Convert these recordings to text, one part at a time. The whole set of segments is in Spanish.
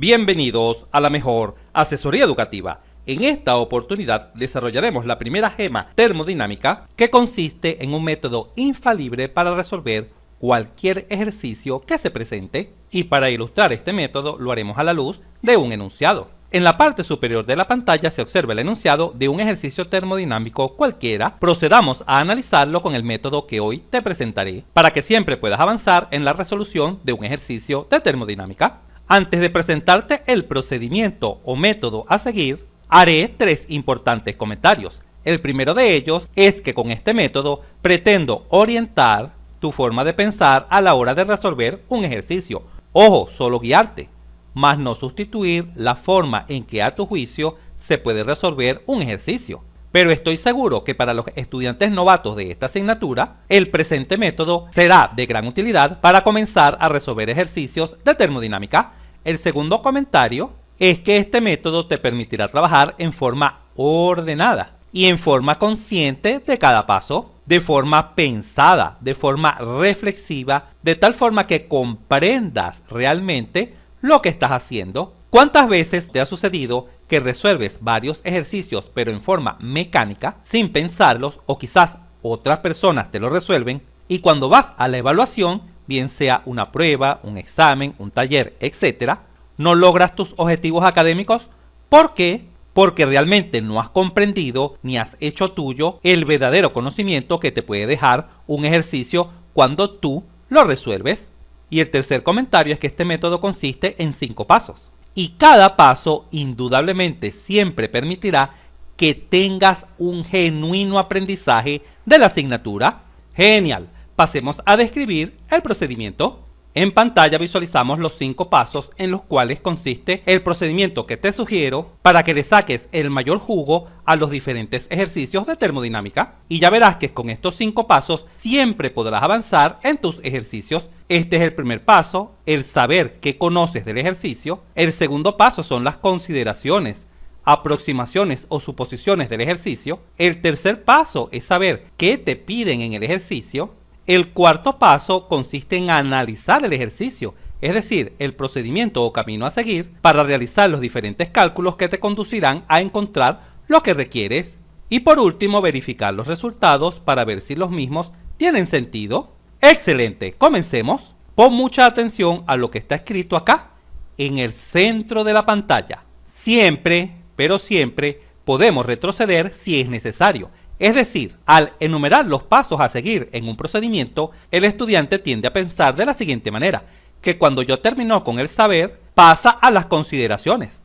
Bienvenidos a la mejor asesoría educativa. En esta oportunidad desarrollaremos la primera gema termodinámica, que consiste en un método infalible para resolver cualquier ejercicio que se presente, y para ilustrar este método lo haremos a la luz de un enunciado. En la parte superior de la pantalla se observa el enunciado de un ejercicio termodinámico cualquiera. Procedamos a analizarlo con el método que hoy te presentaré, para que siempre puedas avanzar en la resolución de un ejercicio de termodinámica. Antes de presentarte el procedimiento o método a seguir, haré tres importantes comentarios. El primero de ellos es que con este método pretendo orientar tu forma de pensar a la hora de resolver un ejercicio. Ojo, solo guiarte, mas no sustituir la forma en que a tu juicio se puede resolver un ejercicio. Pero estoy seguro que para los estudiantes novatos de esta asignatura, el presente método será de gran utilidad para comenzar a resolver ejercicios de termodinámica. El segundo comentario es que este método te permitirá trabajar en forma ordenada y en forma consciente de cada paso, de forma pensada, de forma reflexiva, de tal forma que comprendas realmente lo que estás haciendo. ¿Cuántas veces te ha sucedido que resuelves varios ejercicios pero en forma mecánica, sin pensarlos, o quizás otras personas te lo resuelven, y cuando vas a la evaluación, bien sea una prueba, un examen, un taller, etc., no logras tus objetivos académicos? ¿Por qué? Porque realmente no has comprendido ni has hecho tuyo el verdadero conocimiento que te puede dejar un ejercicio cuando tú lo resuelves. Y el tercer comentario es que este método consiste en 5 pasos. Y cada paso indudablemente siempre permitirá que tengas un genuino aprendizaje de la asignatura. Genial. Pasemos a describir el procedimiento. En pantalla visualizamos los 5 pasos en los cuales consiste el procedimiento que te sugiero para que le saques el mayor jugo a los diferentes ejercicios de termodinámica. Y ya verás que con estos 5 pasos siempre podrás avanzar en tus ejercicios. Este es el primer paso, el saber qué conoces del ejercicio. El segundo paso son las consideraciones, aproximaciones o suposiciones del ejercicio. El tercer paso es saber qué te piden en el ejercicio. El cuarto paso consiste en analizar el ejercicio, es decir, el procedimiento o camino a seguir para realizar los diferentes cálculos que te conducirán a encontrar lo que requieres. Y por último, verificar los resultados para ver si los mismos tienen sentido. ¡Excelente! Comencemos. Pon mucha atención a lo que está escrito acá, en el centro de la pantalla. Siempre, pero siempre, podemos retroceder si es necesario. Es decir, al enumerar los pasos a seguir en un procedimiento, el estudiante tiende a pensar de la siguiente manera, que cuando yo termino con el saber, pasa a las consideraciones.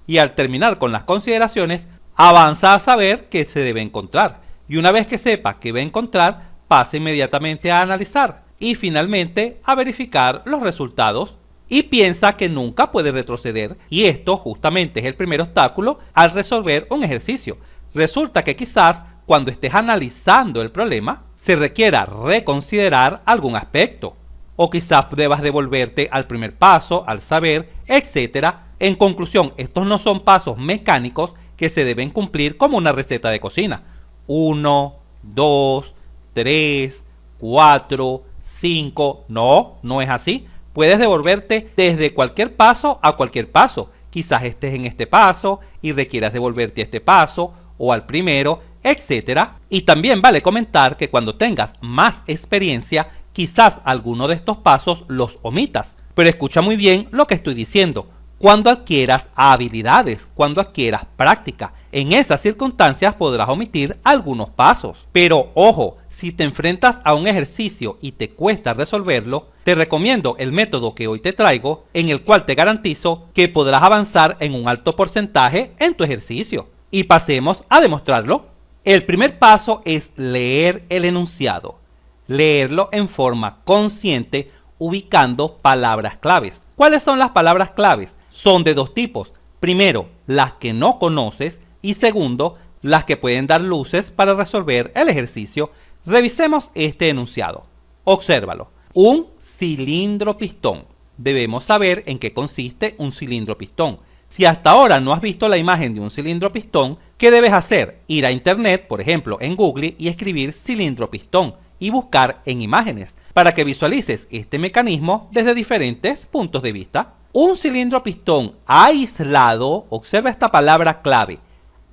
Y al terminar con las consideraciones, avanza a saber qué se debe encontrar. Y una vez que sepa qué va a encontrar, pasa inmediatamente a analizar y finalmente a verificar los resultados, y piensa que nunca puede retroceder, y esto justamente es el primer obstáculo al resolver un ejercicio. Resulta que quizás cuando estés analizando el problema se requiera reconsiderar algún aspecto, o quizás debas devolverte al primer paso, al saber, etc. En conclusión, estos no son pasos mecánicos que se deben cumplir como una receta de cocina. 1, 2, 3, 4, 5, no es así. Puedes devolverte desde cualquier paso a cualquier paso. Quizás estés en este paso y requieras devolverte a este paso o al primero, etc. Y también vale comentar que cuando tengas más experiencia, quizás alguno de estos pasos los omitas. Pero escucha muy bien lo que estoy diciendo. Cuando adquieras habilidades, cuando adquieras práctica, en esas circunstancias podrás omitir algunos pasos. Pero ojo, si te enfrentas a un ejercicio y te cuesta resolverlo, te recomiendo el método que hoy te traigo, en el cual te garantizo que podrás avanzar en un alto porcentaje en tu ejercicio. Y pasemos a demostrarlo. El primer paso es leer el enunciado. Leerlo en forma consciente, ubicando palabras claves. ¿Cuáles son las palabras claves? Son de 2 tipos. Primero, las que no conoces, y segundo, las que pueden dar luces para resolver el ejercicio. Revisemos este enunciado. Obsérvalo. Un cilindro pistón. Debemos saber en qué consiste un cilindro pistón. Si hasta ahora no has visto la imagen de un cilindro pistón, ¿qué debes hacer? Ir a internet, por ejemplo en Google, y escribir cilindro pistón y buscar en imágenes para que visualices este mecanismo desde diferentes puntos de vista. un cilindro pistón aislado, observa esta palabra clave,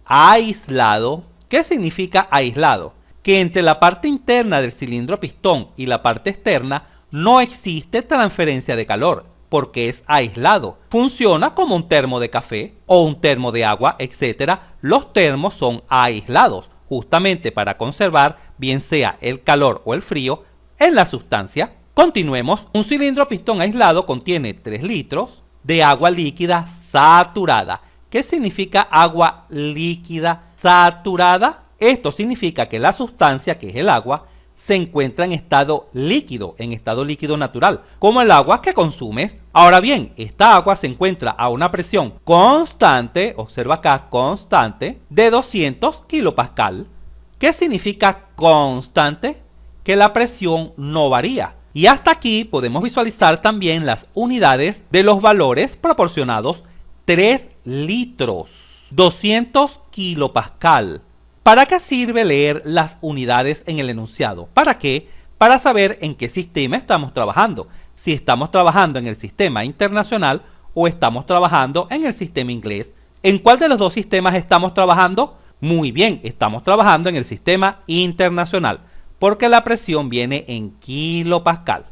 aislado. ¿Qué significa aislado? Que entre la parte interna del cilindro pistón y la parte externa no existe transferencia de calor, porque es aislado. Funciona como un termo de café o un termo de agua, etc. Los termos son aislados, justamente para conservar bien sea el calor o el frío en la sustancia. Continuemos. Un cilindro pistón aislado contiene 3 litros de agua líquida saturada. ¿Qué significa agua líquida saturada? Esto significa que la sustancia, que es el agua, se encuentra en estado líquido natural, como el agua que consumes. Ahora bien, esta agua se encuentra a una presión constante, observa acá, constante, de 200 kilopascal. ¿Qué significa constante? Que la presión no varía. Y hasta aquí podemos visualizar también las unidades de los valores proporcionados. 3 litros, 200 kilopascal. ¿Para qué sirve leer las unidades en el enunciado? ¿Para qué? Para saber en qué sistema estamos trabajando. Si estamos trabajando en el sistema internacional o estamos trabajando en el sistema inglés. ¿En cuál de los dos sistemas estamos trabajando? Muy bien, estamos trabajando en el sistema internacional, porque la presión viene en kilopascal.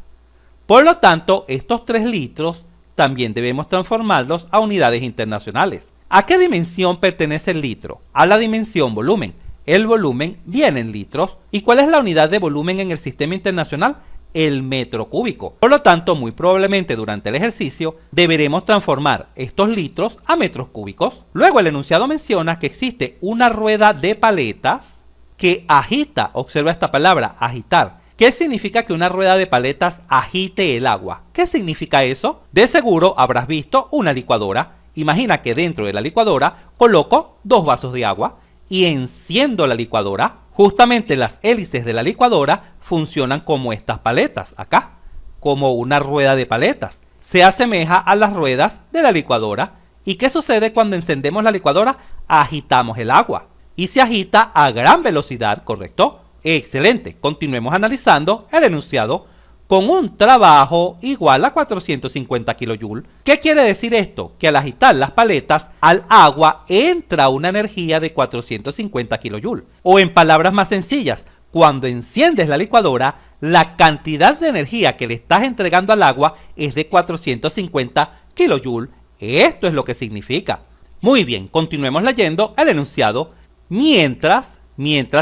Por lo tanto, estos 3 litros también debemos transformarlos a unidades internacionales. ¿A qué dimensión pertenece el litro? A la dimensión volumen. El volumen viene en litros. ¿Y cuál es la unidad de volumen en el sistema internacional? El metro cúbico. Por lo tanto, muy probablemente durante el ejercicio deberemos transformar estos litros a metros cúbicos. Luego el enunciado menciona que existe una rueda de paletas que agita, observa esta palabra, agitar. ¿Qué significa que una rueda de paletas agite el agua? ¿Qué significa eso? De seguro habrás visto una licuadora. Imagina que dentro de la licuadora coloco 2 vasos de agua y enciendo la licuadora. Justamente las hélices de la licuadora funcionan como estas paletas, acá, como una rueda de paletas. Se asemeja a las ruedas de la licuadora. ¿Y qué sucede cuando encendemos la licuadora? Agitamos el agua y se agita a gran velocidad, ¿correcto? Excelente. Continuemos analizando el enunciado. Con un trabajo igual a 450 kJ. ¿Qué quiere decir esto? Que al agitar las paletas, al agua entra una energía de 450 kJ. O en palabras más sencillas, cuando enciendes la licuadora, la cantidad de energía que le estás entregando al agua es de 450 kJ. Esto es lo que significa. Muy bien, continuemos leyendo el enunciado. Mientras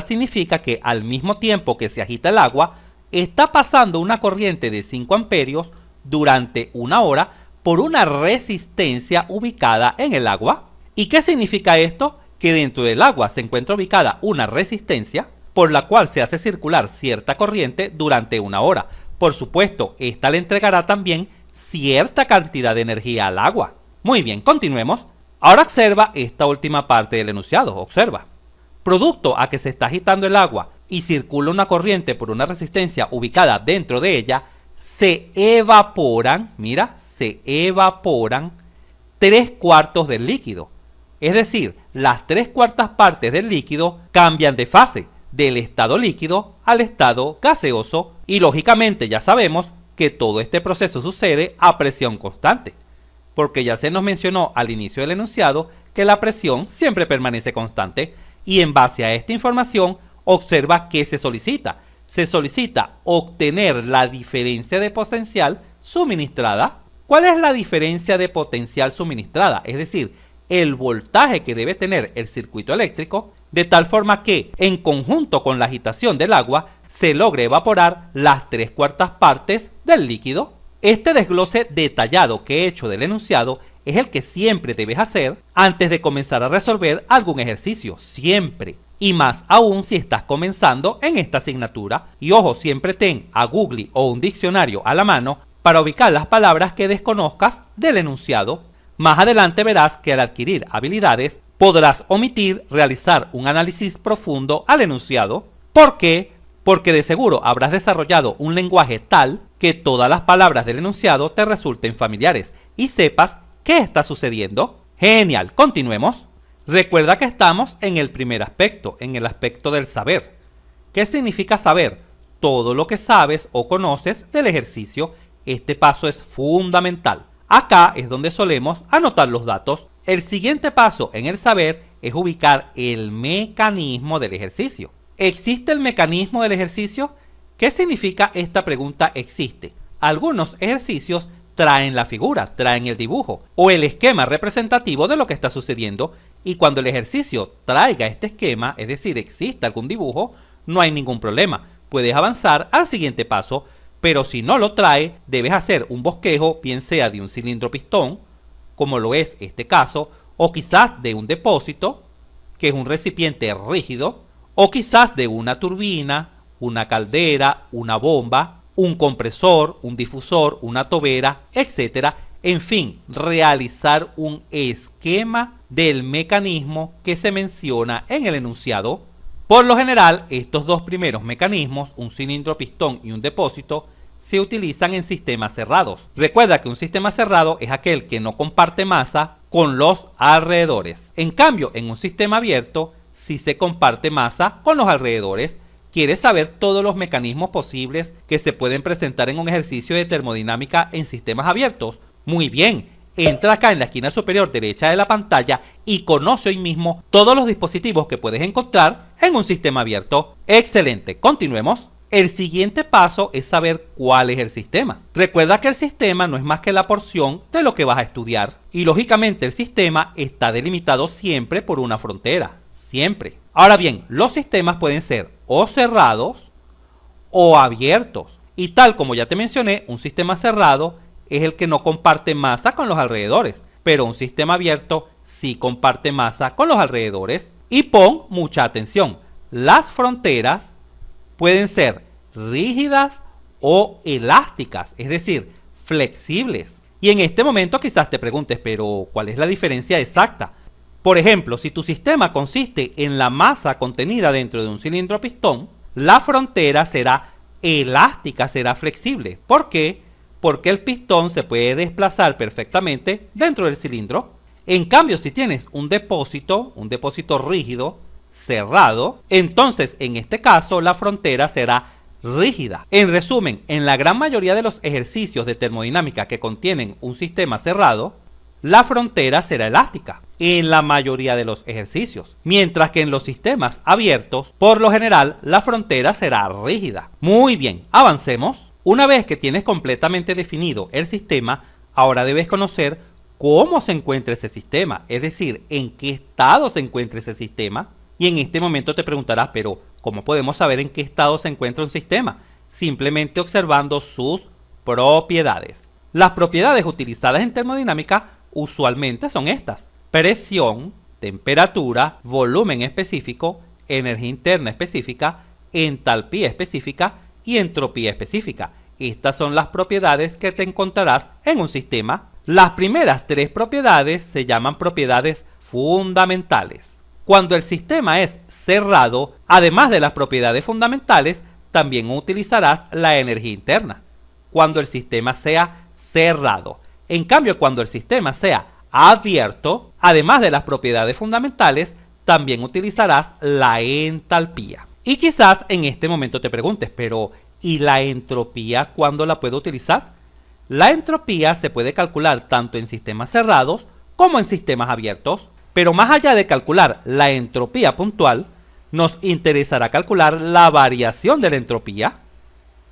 significa que al mismo tiempo que se agita el agua, está pasando una corriente de 5 amperios durante 1 hora por una resistencia ubicada en el agua. ¿Y qué significa esto? Que dentro del agua se encuentra ubicada una resistencia por la cual se hace circular cierta corriente durante 1 hora. Por supuesto, esta le entregará también cierta cantidad de energía al agua. Muy bien, continuemos. Ahora observa esta última parte del enunciado. Observa. Producto a que se está agitando el agua y circula una corriente por una resistencia ubicada dentro de ella, se evaporan, mira, se evaporan 3/4 del líquido. Es decir, las 3/4 partes del líquido cambian de fase, del estado líquido al estado gaseoso, y lógicamente ya sabemos que todo este proceso sucede a presión constante, porque ya se nos mencionó al inicio del enunciado que la presión siempre permanece constante, y en base a esta información observa que se solicita. Se solicita obtener la diferencia de potencial suministrada. ¿Cuál es la diferencia de potencial suministrada? Es decir, el voltaje que debe tener el circuito eléctrico, de tal forma que, en conjunto con la agitación del agua, se logre evaporar las 3/4 partes del líquido. Este desglose detallado que he hecho del enunciado es el que siempre debes hacer antes de comenzar a resolver algún ejercicio, siempre. Y más aún si estás comenzando en esta asignatura. Y ojo, siempre ten a Google o un diccionario a la mano para ubicar las palabras que desconozcas del enunciado. Más adelante verás que al adquirir habilidades podrás omitir realizar un análisis profundo al enunciado. ¿Por qué? Porque de seguro habrás desarrollado un lenguaje tal que todas las palabras del enunciado te resulten familiares y sepas qué está sucediendo. Genial, continuemos. Recuerda que estamos en el primer aspecto, en el aspecto del saber. ¿Qué significa saber? Todo lo que sabes o conoces del ejercicio. Este paso es fundamental. Acá es donde solemos anotar los datos. El siguiente paso en el saber es ubicar el mecanismo del ejercicio. ¿Existe el mecanismo del ejercicio? ¿Qué significa esta pregunta existe? Algunos ejercicios traen la figura, traen el dibujo o el esquema representativo de lo que está sucediendo, y cuando el ejercicio traiga este esquema, es decir, existe algún dibujo, no hay ningún problema. Puedes avanzar al siguiente paso, pero si no lo trae, debes hacer un bosquejo, bien sea de un cilindro pistón, como lo es este caso, o quizás de un depósito, que es un recipiente rígido, o quizás de una turbina, una caldera, una bomba, un compresor, un difusor, una tobera, etc. En fin, realizar un esquema del mecanismo que se menciona en el enunciado. Por lo general, estos dos primeros mecanismos, un cilindro pistón y un depósito, se utilizan en sistemas cerrados. Recuerda que un sistema cerrado es aquel que no comparte masa con los alrededores. En cambio, en un sistema abierto, sí se comparte masa con los alrededores. ¿Quieres saber todos los mecanismos posibles que se pueden presentar en un ejercicio de termodinámica en sistemas abiertos? Muy bien, entra acá en la esquina superior derecha de la pantalla y conoce hoy mismo todos los dispositivos que puedes encontrar en un sistema abierto. Excelente, continuemos. El siguiente paso es saber cuál es el sistema. Recuerda que el sistema no es más que la porción de lo que vas a estudiar, y lógicamente el sistema está delimitado siempre por una frontera, siempre. Ahora bien, los sistemas pueden ser o cerrados o abiertos, y tal como ya te mencioné, un sistema cerrado es el que no comparte masa con los alrededores, pero un sistema abierto sí comparte masa con los alrededores. Y pon mucha atención, las fronteras pueden ser rígidas o elásticas, es decir, flexibles. Y en este momento quizás te preguntes, pero ¿cuál es la diferencia exacta? Por ejemplo, si tu sistema consiste en la masa contenida dentro de un cilindro a pistón, la frontera será elástica, será flexible. ¿Por qué? Porque el pistón se puede desplazar perfectamente dentro del cilindro. En cambio, si tienes un depósito rígido, cerrado, entonces en este caso la frontera será rígida. En resumen, en la gran mayoría de los ejercicios de termodinámica que contienen un sistema cerrado, la frontera será elástica en la mayoría de los ejercicios, mientras que en los sistemas abiertos, por lo general, la frontera será rígida. Muy bien, avancemos. Una vez que tienes completamente definido el sistema, ahora debes conocer cómo se encuentra ese sistema, es decir, en qué estado se encuentra ese sistema. Y en este momento te preguntarás, pero ¿cómo podemos saber en qué estado se encuentra un sistema? Simplemente observando sus propiedades. Las propiedades utilizadas en termodinámica usualmente son estas: presión, temperatura, volumen específico, energía interna específica, entalpía específica y entropía específica. Estas son las propiedades que te encontrarás en un sistema. Las primeras tres propiedades se llaman propiedades fundamentales. Cuando el sistema es cerrado, además de las propiedades fundamentales, también utilizarás la energía interna. Cuando el sistema sea cerrado. En cambio, cuando el sistema sea abierto, además de las propiedades fundamentales, también utilizarás la entalpía. Y quizás en este momento te preguntes, pero ¿y la entropía cuándo la puedo utilizar? La entropía se puede calcular tanto en sistemas cerrados como en sistemas abiertos. Pero más allá de calcular la entropía puntual, nos interesará calcular la variación de la entropía.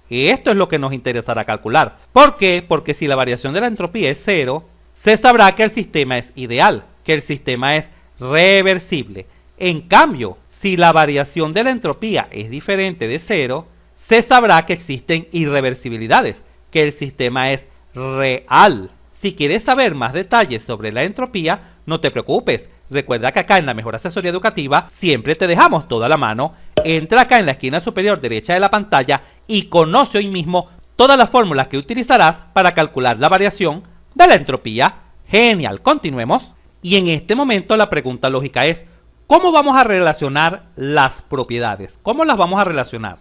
Esto es lo que nos interesará calcular. ¿Por qué? Porque si la variación de la entropía es cero, se sabrá que el sistema es ideal, que el sistema es reversible. En cambio, si la variación de la entropía es diferente de cero, se sabrá que existen irreversibilidades, que el sistema es real. Si quieres saber más detalles sobre la entropía, no te preocupes. Recuerda que acá en la Mejor Asesoría Educativa siempre te dejamos toda la mano. Entra acá en la esquina superior derecha de la pantalla y conoce hoy mismo todas las fórmulas que utilizarás para calcular la variación de la entropía. Genial, continuemos. Y en este momento la pregunta lógica es, ¿cómo vamos a relacionar las propiedades? ¿Cómo las vamos a relacionar?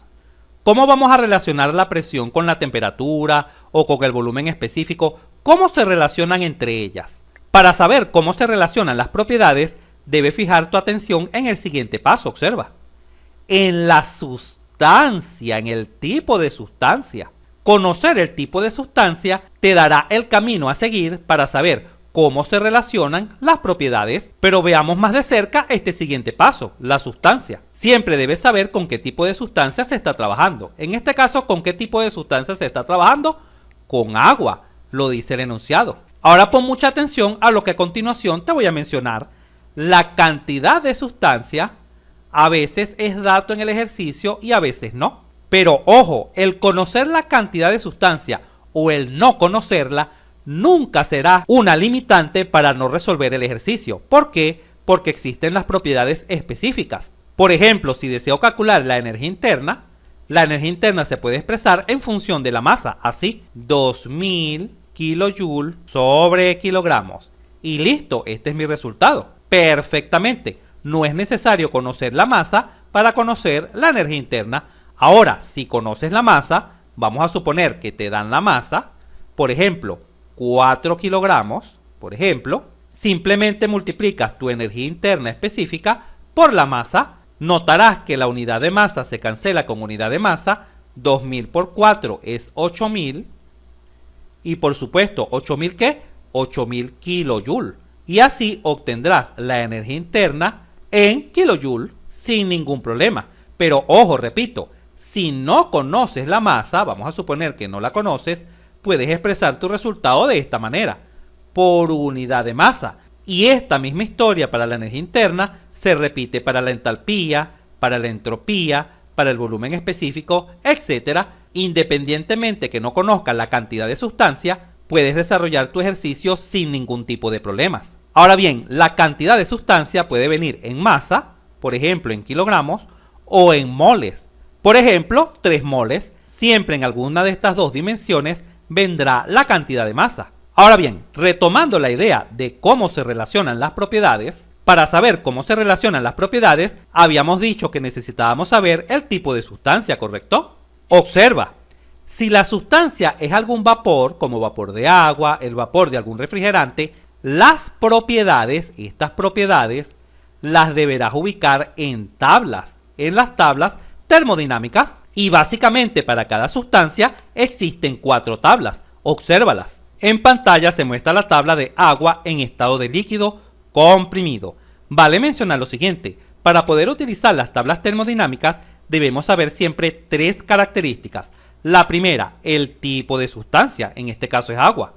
¿Cómo vamos a relacionar la presión con la temperatura o con el volumen específico? ¿Cómo se relacionan entre ellas? Para saber cómo se relacionan las propiedades, debes fijar tu atención en el siguiente paso. Observa. En la sustancia, en el tipo de sustancia. Conocer el tipo de sustancia te te dará el camino a seguir para saber cómo se relacionan las propiedades, pero veamos más de cerca este siguiente paso, la sustancia. Siempre debes saber con qué tipo de sustancia se está trabajando. En este caso, ¿con qué tipo de sustancia se está trabajando? Con agua, lo dice el enunciado. Ahora pon mucha atención a lo que a continuación te voy a mencionar. La cantidad de sustancia a veces es dato en el ejercicio y a veces no. Pero ojo, el conocer la cantidad de sustancia o el no conocerla nunca será una limitante para no resolver el ejercicio. ¿Por qué? Porque existen las propiedades específicas. Por ejemplo, si deseo calcular la energía interna se puede expresar en función de la masa, así, 2000 kilojoules sobre kilogramos. Y listo, este es mi resultado. Perfectamente, no es necesario conocer la masa para conocer la energía interna. Ahora, si conoces la masa, vamos a suponer que te dan la masa, por ejemplo, 4 kilogramos, por ejemplo, simplemente multiplicas tu energía interna específica por la masa. Notarás que la unidad de masa se cancela con unidad de masa, 2000 por 4 es 8000, y por supuesto, 8000 ¿qué? 8000 kilojoules. Y así obtendrás la energía interna en kilojoules sin ningún problema. Pero ojo, repito, si no conoces la masa, vamos a suponer que no la conoces, puedes expresar tu resultado de esta manera, por unidad de masa. Y esta misma historia para la energía interna se repite para la entalpía, para la entropía, para el volumen específico, etc. Independientemente que no conozcas la cantidad de sustancia, puedes desarrollar tu ejercicio sin ningún tipo de problemas. Ahora bien, la cantidad de sustancia puede venir en masa, por ejemplo en kilogramos, o en moles. Por ejemplo, 3 moles, siempre en alguna de estas dos dimensiones vendrá la cantidad de masa. Ahora bien, retomando la idea de cómo se relacionan las propiedades, para saber cómo se relacionan las propiedades, habíamos dicho que necesitábamos saber el tipo de sustancia, ¿correcto? Observa, si la sustancia es algún vapor, como vapor de agua, el vapor de algún refrigerante, las propiedades, estas propiedades, las deberás ubicar en tablas, en las tablas termodinámicas. Y básicamente para cada sustancia existen 4 tablas, obsérvalas. En pantalla se muestra la tabla de agua en estado de líquido comprimido. Vale mencionar lo siguiente, para poder utilizar las tablas termodinámicas debemos saber siempre 3 características. La primera, el tipo de sustancia, en este caso es agua.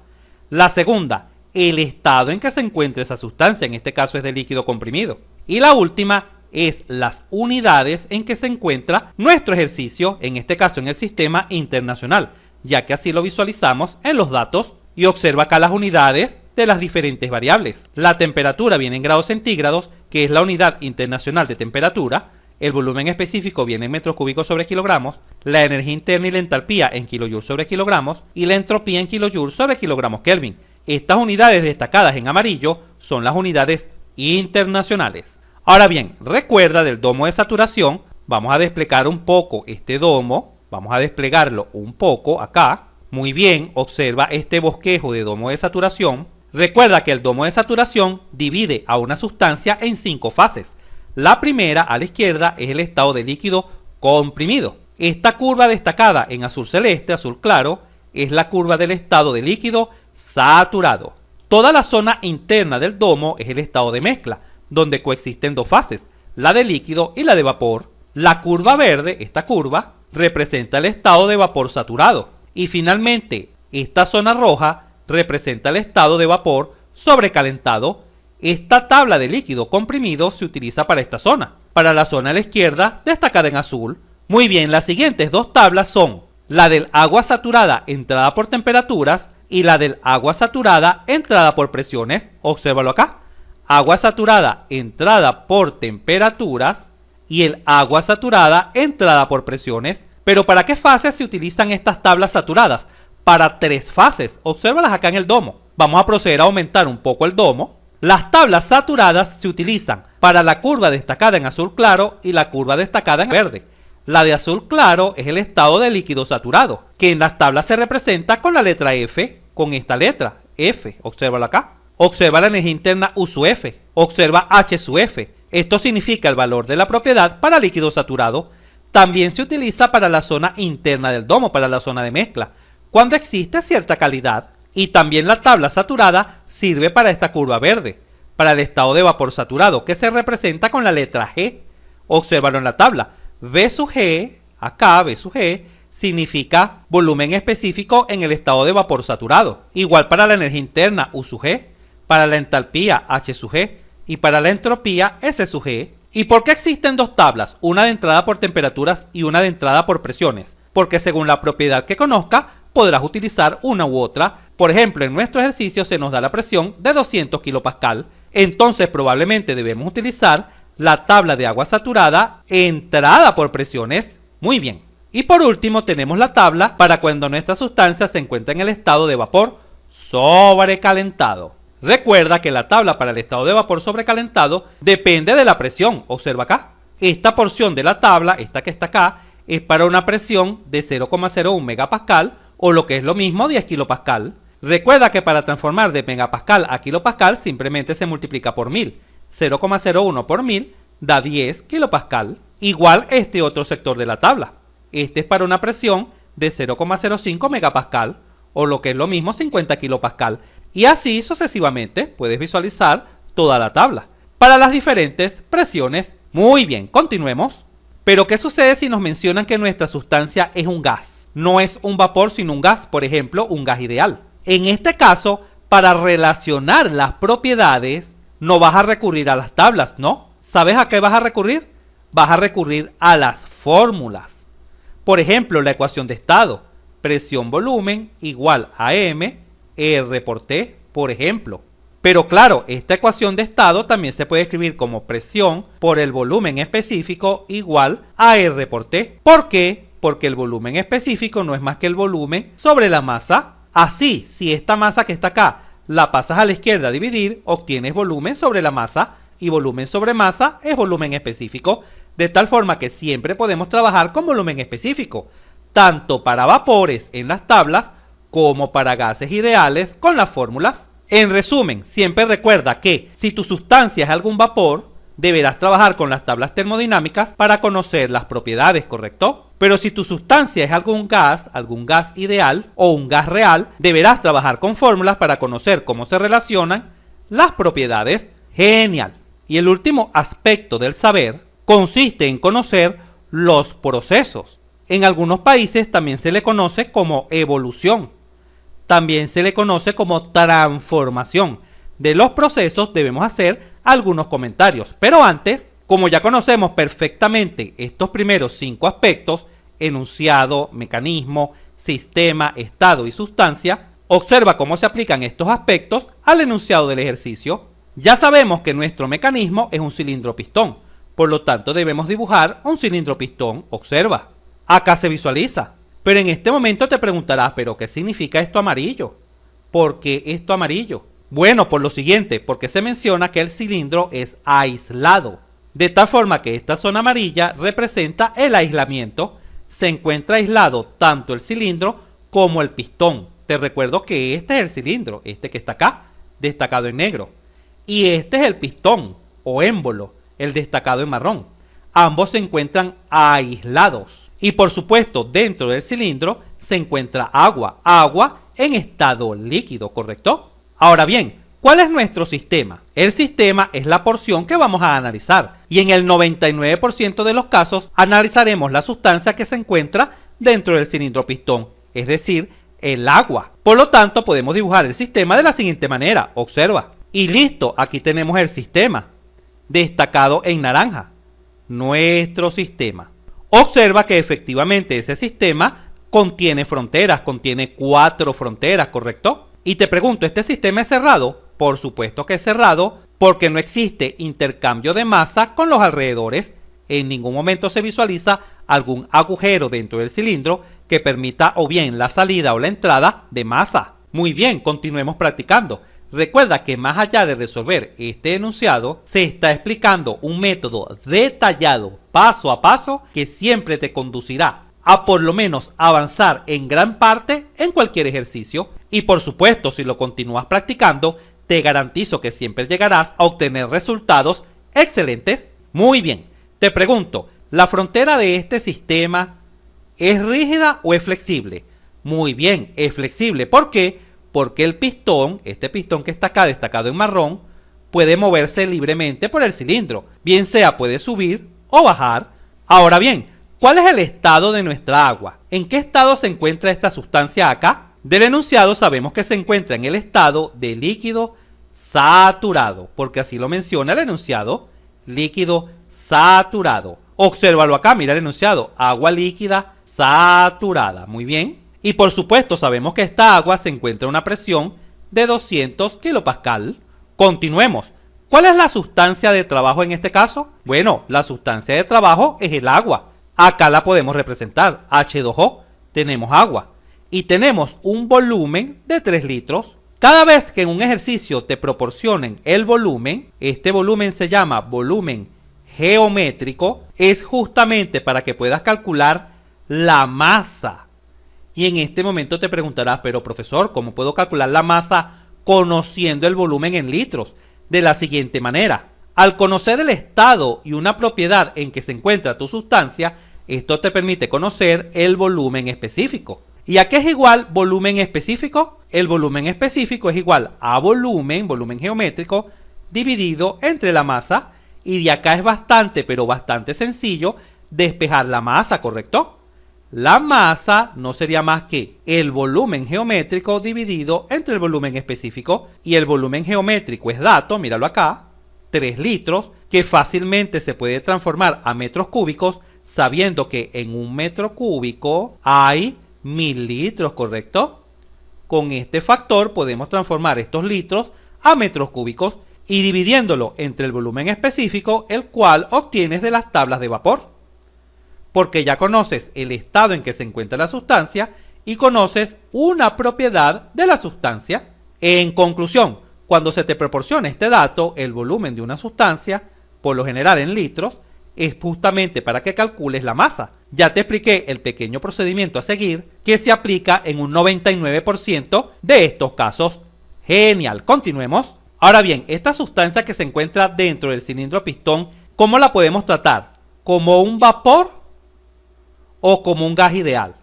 La segunda, el estado en que se encuentra esa sustancia, en este caso es de líquido comprimido. Y la última es las unidades en que se encuentra nuestro ejercicio, en este caso en el sistema internacional, ya que así lo visualizamos en los datos. Y observa acá las unidades de las diferentes variables. La temperatura viene en grados centígrados, que es la unidad internacional de temperatura. El volumen específico viene en metros cúbicos sobre kilogramos. La energía interna y la entalpía en kilojoules sobre kilogramos. Y la entropía en kilojoules sobre kilogramos Kelvin. Estas unidades destacadas en amarillo son las unidades internacionales. Ahora bien, recuerda del domo de saturación. Vamos a desplegar un poco este domo. Vamos a desplegarlo un poco acá. Muy bien, observa este bosquejo de domo de saturación. Recuerda que el domo de saturación divide a una sustancia en 5 fases. La primera, a la izquierda, es el estado de líquido comprimido. Esta curva destacada en azul celeste, azul claro, es la curva del estado de líquido saturado. Toda la zona interna del domo es el estado de mezcla, donde coexisten 2 fases, la de líquido y la de vapor. La curva verde, esta curva, representa el estado de vapor saturado. Y finalmente, esta zona roja representa el estado de vapor sobrecalentado. Esta tabla de líquido comprimido se utiliza para esta zona. Para la zona a la izquierda, destacada en azul. Muy bien, las siguientes 2 tablas son la del agua saturada entrada por temperaturas y la del agua saturada entrada por presiones. Obsérvalo acá. Agua saturada entrada por temperaturas y el agua saturada entrada por presiones. Pero ¿para qué fases se utilizan estas tablas saturadas? Para 3 fases. Obsérvalas acá en el domo. Vamos a proceder a aumentar un poco el domo. Las tablas saturadas se utilizan para la curva destacada en azul claro y la curva destacada en verde. La de azul claro es el estado de líquido saturado, que en las tablas se representa con la letra F, con esta letra, F. Obsérvala acá. Observa la energía interna U sub F. Observa H sub F. Esto significa el valor de la propiedad para líquido saturado. También se utiliza para la zona interna del domo, para la zona de mezcla, cuando existe cierta calidad. Y también la tabla saturada sirve para esta curva verde, para el estado de vapor saturado, que se representa con la letra G. Obsérvalo en la tabla. V sub G, acá V sub G, significa volumen específico en el estado de vapor saturado. Igual para la energía interna U sub G, para la entalpía H sub G y para la entropía S sub G. ¿Y por qué existen dos tablas? Una de entrada por temperaturas y una de entrada por presiones. Porque según la propiedad que conozca, podrás utilizar una u otra. Por ejemplo, en nuestro ejercicio se nos da la presión de 200 kPa. Entonces probablemente debemos utilizar la tabla de agua saturada entrada por presiones. Muy bien. Y por último tenemos la tabla para cuando nuestra sustancia se encuentra en el estado de vapor sobrecalentado. Recuerda que la tabla para el estado de vapor sobrecalentado depende de la presión. Observa acá. Esta porción de la tabla, esta que está acá, es para una presión de 0,01 megapascal o lo que es lo mismo 10 kilopascal. Recuerda que para transformar de megapascal a kilopascal simplemente se multiplica por 1000. 0,01 por 1000 da 10 kilopascal. Igual este otro sector de la tabla. Este es para una presión de 0,05 megapascal o lo que es lo mismo 50 kilopascal. Y así sucesivamente puedes visualizar toda la tabla para las diferentes presiones. Muy bien, continuemos. Pero ¿qué sucede si nos mencionan que nuestra sustancia es un gas? No es un vapor sino un gas, por ejemplo, un gas ideal. En este caso, para relacionar las propiedades, no vas a recurrir a las tablas, ¿no? ¿Sabes a qué vas a recurrir? Vas a recurrir a las fórmulas. Por ejemplo, la ecuación de estado, presión-volumen igual a M, R por T, por ejemplo. Pero claro, esta ecuación de estado también se puede escribir como presión por el volumen específico igual a R por T. ¿Por qué? Porque el volumen específico no es más que el volumen sobre la masa. Así, si esta masa que está acá la pasas a la izquierda a dividir, obtienes volumen sobre la masa y volumen sobre masa es volumen específico. De tal forma que siempre podemos trabajar con volumen específico, tanto para vapores en las tablas como para gases ideales con las fórmulas. En resumen, siempre recuerda que si tu sustancia es algún vapor, deberás trabajar con las tablas termodinámicas para conocer las propiedades, ¿correcto? Pero si tu sustancia es algún gas ideal o un gas real, deberás trabajar con fórmulas para conocer cómo se relacionan las propiedades. Genial. Y el último aspecto del saber consiste en conocer los procesos. En algunos países también se le conoce como evolución. También se le conoce como transformación. De los procesos debemos hacer algunos comentarios. Pero antes, como ya conocemos perfectamente estos primeros 5 aspectos, enunciado, mecanismo, sistema, estado y sustancia, observa cómo se aplican estos aspectos al enunciado del ejercicio. Ya sabemos que nuestro mecanismo es un cilindro pistón, por lo tanto debemos dibujar un cilindro pistón. Observa, acá se visualiza. Pero en este momento te preguntarás, ¿pero qué significa esto amarillo? ¿Por qué esto amarillo? Bueno, por lo siguiente, porque se menciona que el cilindro es aislado. De tal forma que esta zona amarilla representa el aislamiento. Se encuentra aislado tanto el cilindro como el pistón. Te recuerdo que este es el cilindro, este que está acá, destacado en negro. Y este es el pistón o émbolo, el destacado en marrón. Ambos se encuentran aislados. Y por supuesto, dentro del cilindro se encuentra agua en estado líquido, ¿correcto? Ahora bien, ¿cuál es nuestro sistema? El sistema es la porción que vamos a analizar. Y en el 99% de los casos analizaremos la sustancia que se encuentra dentro del cilindro pistón, es decir, el agua. Por lo tanto, podemos dibujar el sistema de la siguiente manera. Observa. Y listo, aquí tenemos el sistema, destacado en naranja. Nuestro sistema. Observa que efectivamente ese sistema contiene fronteras, contiene 4 fronteras, ¿correcto? Y te pregunto, ¿este sistema es cerrado? Por supuesto que es cerrado, porque no existe intercambio de masa con los alrededores. En ningún momento se visualiza algún agujero dentro del cilindro que permita o bien la salida o la entrada de masa. Muy bien, continuemos practicando. Recuerda que más allá de resolver este enunciado, se está explicando un método detallado, paso a paso, que siempre te conducirá a por lo menos avanzar en gran parte en cualquier ejercicio. Y por supuesto, si lo continúas practicando, te garantizo que siempre llegarás a obtener resultados excelentes. Muy bien, te pregunto, ¿la frontera de este sistema es rígida o es flexible? Muy bien, es flexible. ¿Por qué? porque el pistón, este pistón que está acá destacado en marrón, puede moverse libremente por el cilindro, bien sea puede subir o bajar. Ahora bien, ¿cuál es el estado de nuestra agua? ¿En qué estado se encuentra esta sustancia acá? Del enunciado sabemos que se encuentra en el estado de líquido saturado, porque así lo menciona el enunciado, líquido saturado. Obsérvalo acá, mira el enunciado, agua líquida saturada. Muy bien. Y por supuesto sabemos que esta agua se encuentra a una presión de 200 kilopascal. Continuemos. ¿Cuál es la sustancia de trabajo en este caso? Bueno, la sustancia de trabajo es el agua. Acá la podemos representar, H2O, tenemos agua. Y tenemos un volumen de 3 litros. Cada vez que en un ejercicio te proporcionen el volumen, este volumen se llama volumen geométrico, es justamente para que puedas calcular la masa. Y en este momento te preguntarás, pero profesor, ¿cómo puedo calcular la masa conociendo el volumen en litros? De la siguiente manera. Al conocer el estado y una propiedad en que se encuentra tu sustancia, esto te permite conocer el volumen específico. ¿Y a qué es igual volumen específico? El volumen específico es igual a volumen geométrico, dividido entre la masa. Y de acá es bastante, pero bastante sencillo despejar la masa, ¿correcto? La masa no sería más que el volumen geométrico dividido entre el volumen específico. Y el volumen geométrico es dato, míralo acá, 3 litros, que fácilmente se puede transformar a metros cúbicos, sabiendo que en un metro cúbico hay 1000 litros, ¿correcto? Con este factor podemos transformar estos litros a metros cúbicos y dividiéndolo entre el volumen específico, el cual obtienes de las tablas de vapor. Porque ya conoces el estado en que se encuentra la sustancia y conoces una propiedad de la sustancia. En conclusión, cuando se te proporciona este dato, el volumen de una sustancia, por lo general en litros, es justamente para que calcules la masa. Ya te expliqué el pequeño procedimiento a seguir que se aplica en un 99% de estos casos. Genial, continuemos. Ahora bien, esta sustancia que se encuentra dentro del cilindro pistón, ¿cómo la podemos tratar? ¿Como un vapor o como un gas ideal?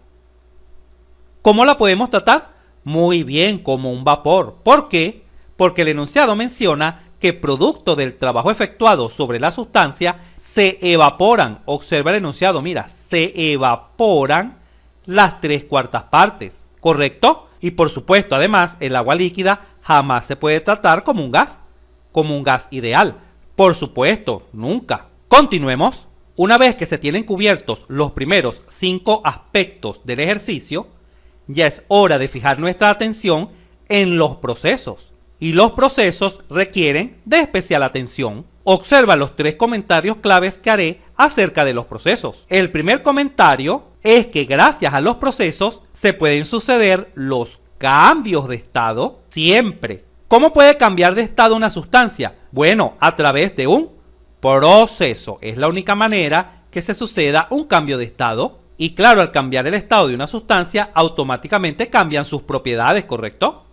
¿Cómo la podemos tratar? Muy bien, como un vapor. ¿Por qué? Porque el enunciado menciona que producto del trabajo efectuado sobre la sustancia se evaporan, observa el enunciado, mira, se evaporan las 3/4 partes, ¿correcto? Y por supuesto, además, el agua líquida jamás se puede tratar como un gas ideal. Por supuesto, nunca. Continuemos. Una vez que se tienen cubiertos los primeros 5 aspectos del ejercicio, ya es hora de fijar nuestra atención en los procesos. Y los procesos requieren de especial atención. Observa los 3 comentarios claves que haré acerca de los procesos. El primer comentario es que gracias a los procesos se pueden suceder los cambios de estado siempre. ¿Cómo puede cambiar de estado una sustancia? Bueno, a través de un proceso. Es la única manera que se suceda un cambio de estado. Y claro, al cambiar el estado de una sustancia, automáticamente cambian sus propiedades, ¿correcto?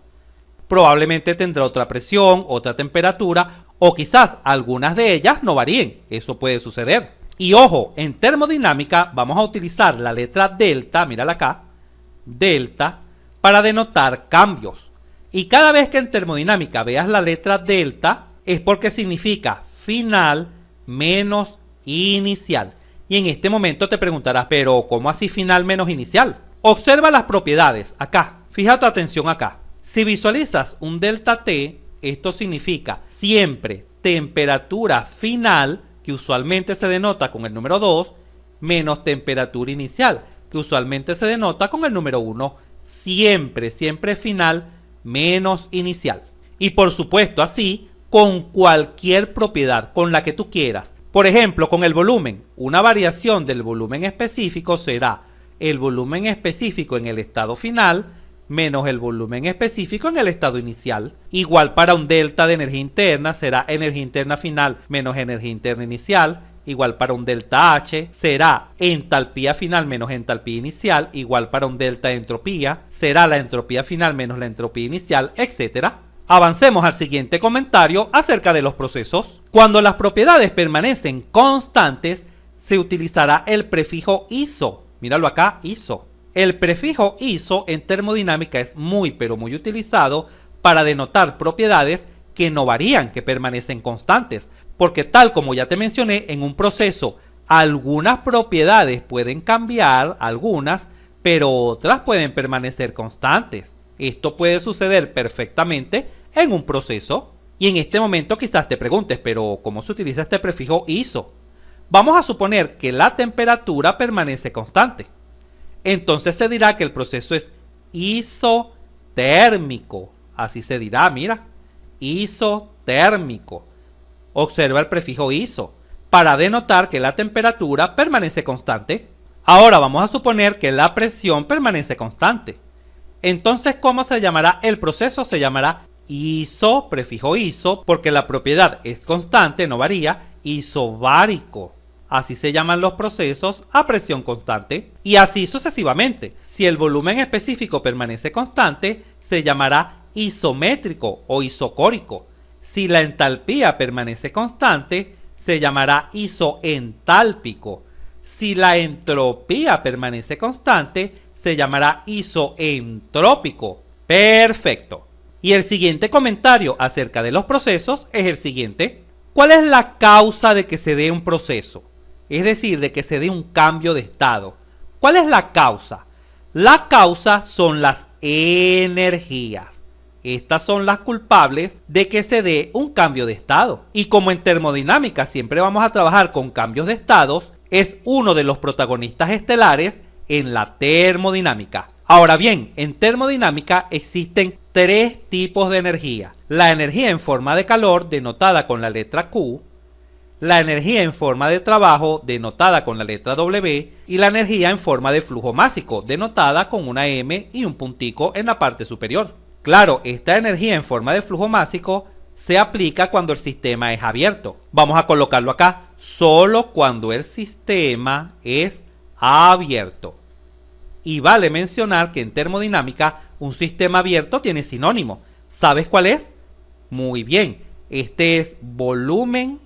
Probablemente tendrá otra presión, otra temperatura, o quizás algunas de ellas no varíen. Eso puede suceder. Y ojo, en termodinámica vamos a utilizar la letra delta, mírala acá, delta, para denotar cambios. Y cada vez que en termodinámica veas la letra delta, es porque significa final menos inicial. Y en este momento te preguntarás, pero ¿cómo así final menos inicial? Observa las propiedades acá. Fija tu atención acá. Si visualizas un delta T, esto significa siempre temperatura final, que usualmente se denota con el número 2, menos temperatura inicial, que usualmente se denota con el número 1. Siempre final menos inicial. Y por supuesto así con cualquier propiedad, con la que tú quieras. Por ejemplo, con el volumen, una variación del volumen específico será el volumen específico en el estado final menos el volumen específico en el estado inicial. Igual para un delta de energía interna será energía interna final menos energía interna inicial. Igual para un delta H será entalpía final menos entalpía inicial. Igual para un delta de entropía será la entropía final menos la entropía inicial, etc. Avancemos al siguiente comentario acerca de los procesos. Cuando las propiedades permanecen constantes, se utilizará el prefijo iso. Míralo acá, iso. El prefijo iso en termodinámica es muy pero muy utilizado para denotar propiedades que no varían, que permanecen constantes, porque tal como ya te mencioné, en un proceso algunas propiedades pueden cambiar, algunas, pero otras pueden permanecer constantes. Esto puede suceder perfectamente en un proceso. Y en este momento quizás te preguntes, pero ¿cómo se utiliza este prefijo iso? Vamos a suponer que la temperatura permanece constante. Entonces se dirá que el proceso es isotérmico. Así se dirá, mira, isotérmico. Observa el prefijo iso para denotar que la temperatura permanece constante. Ahora vamos a suponer que la presión permanece constante. Entonces, ¿cómo se llamará el proceso? Se llamará iso, prefijo iso, porque la propiedad es constante, no varía, isobárico. Así se llaman los procesos a presión constante. Y así sucesivamente. Si el volumen específico permanece constante, se llamará isométrico o isocórico. Si la entalpía permanece constante, se llamará isoentálpico. Si la entropía permanece constante, se llamará isoentrópico. Perfecto. Y el siguiente comentario acerca de los procesos es el siguiente. ¿Cuál es la causa de que se dé un proceso? Es decir, de que se dé un cambio de estado. ¿Cuál es la causa? La causa son las energías. Estas son las culpables de que se dé un cambio de estado. Y como en termodinámica siempre vamos a trabajar con cambios de estados, es uno de los protagonistas estelares en la termodinámica. Ahora bien, en termodinámica existen tres tipos de energía. La energía en forma de calor, denotada con la letra Q, la energía en forma de trabajo, denotada con la letra W, y la energía en forma de flujo másico, denotada con una M y un puntico en la parte superior. Claro, esta energía en forma de flujo másico se aplica cuando el sistema es abierto. Vamos a colocarlo acá, solo cuando el sistema es abierto. Y vale mencionar que en termodinámica un sistema abierto tiene sinónimo. ¿Sabes cuál es? Muy bien, este es volumen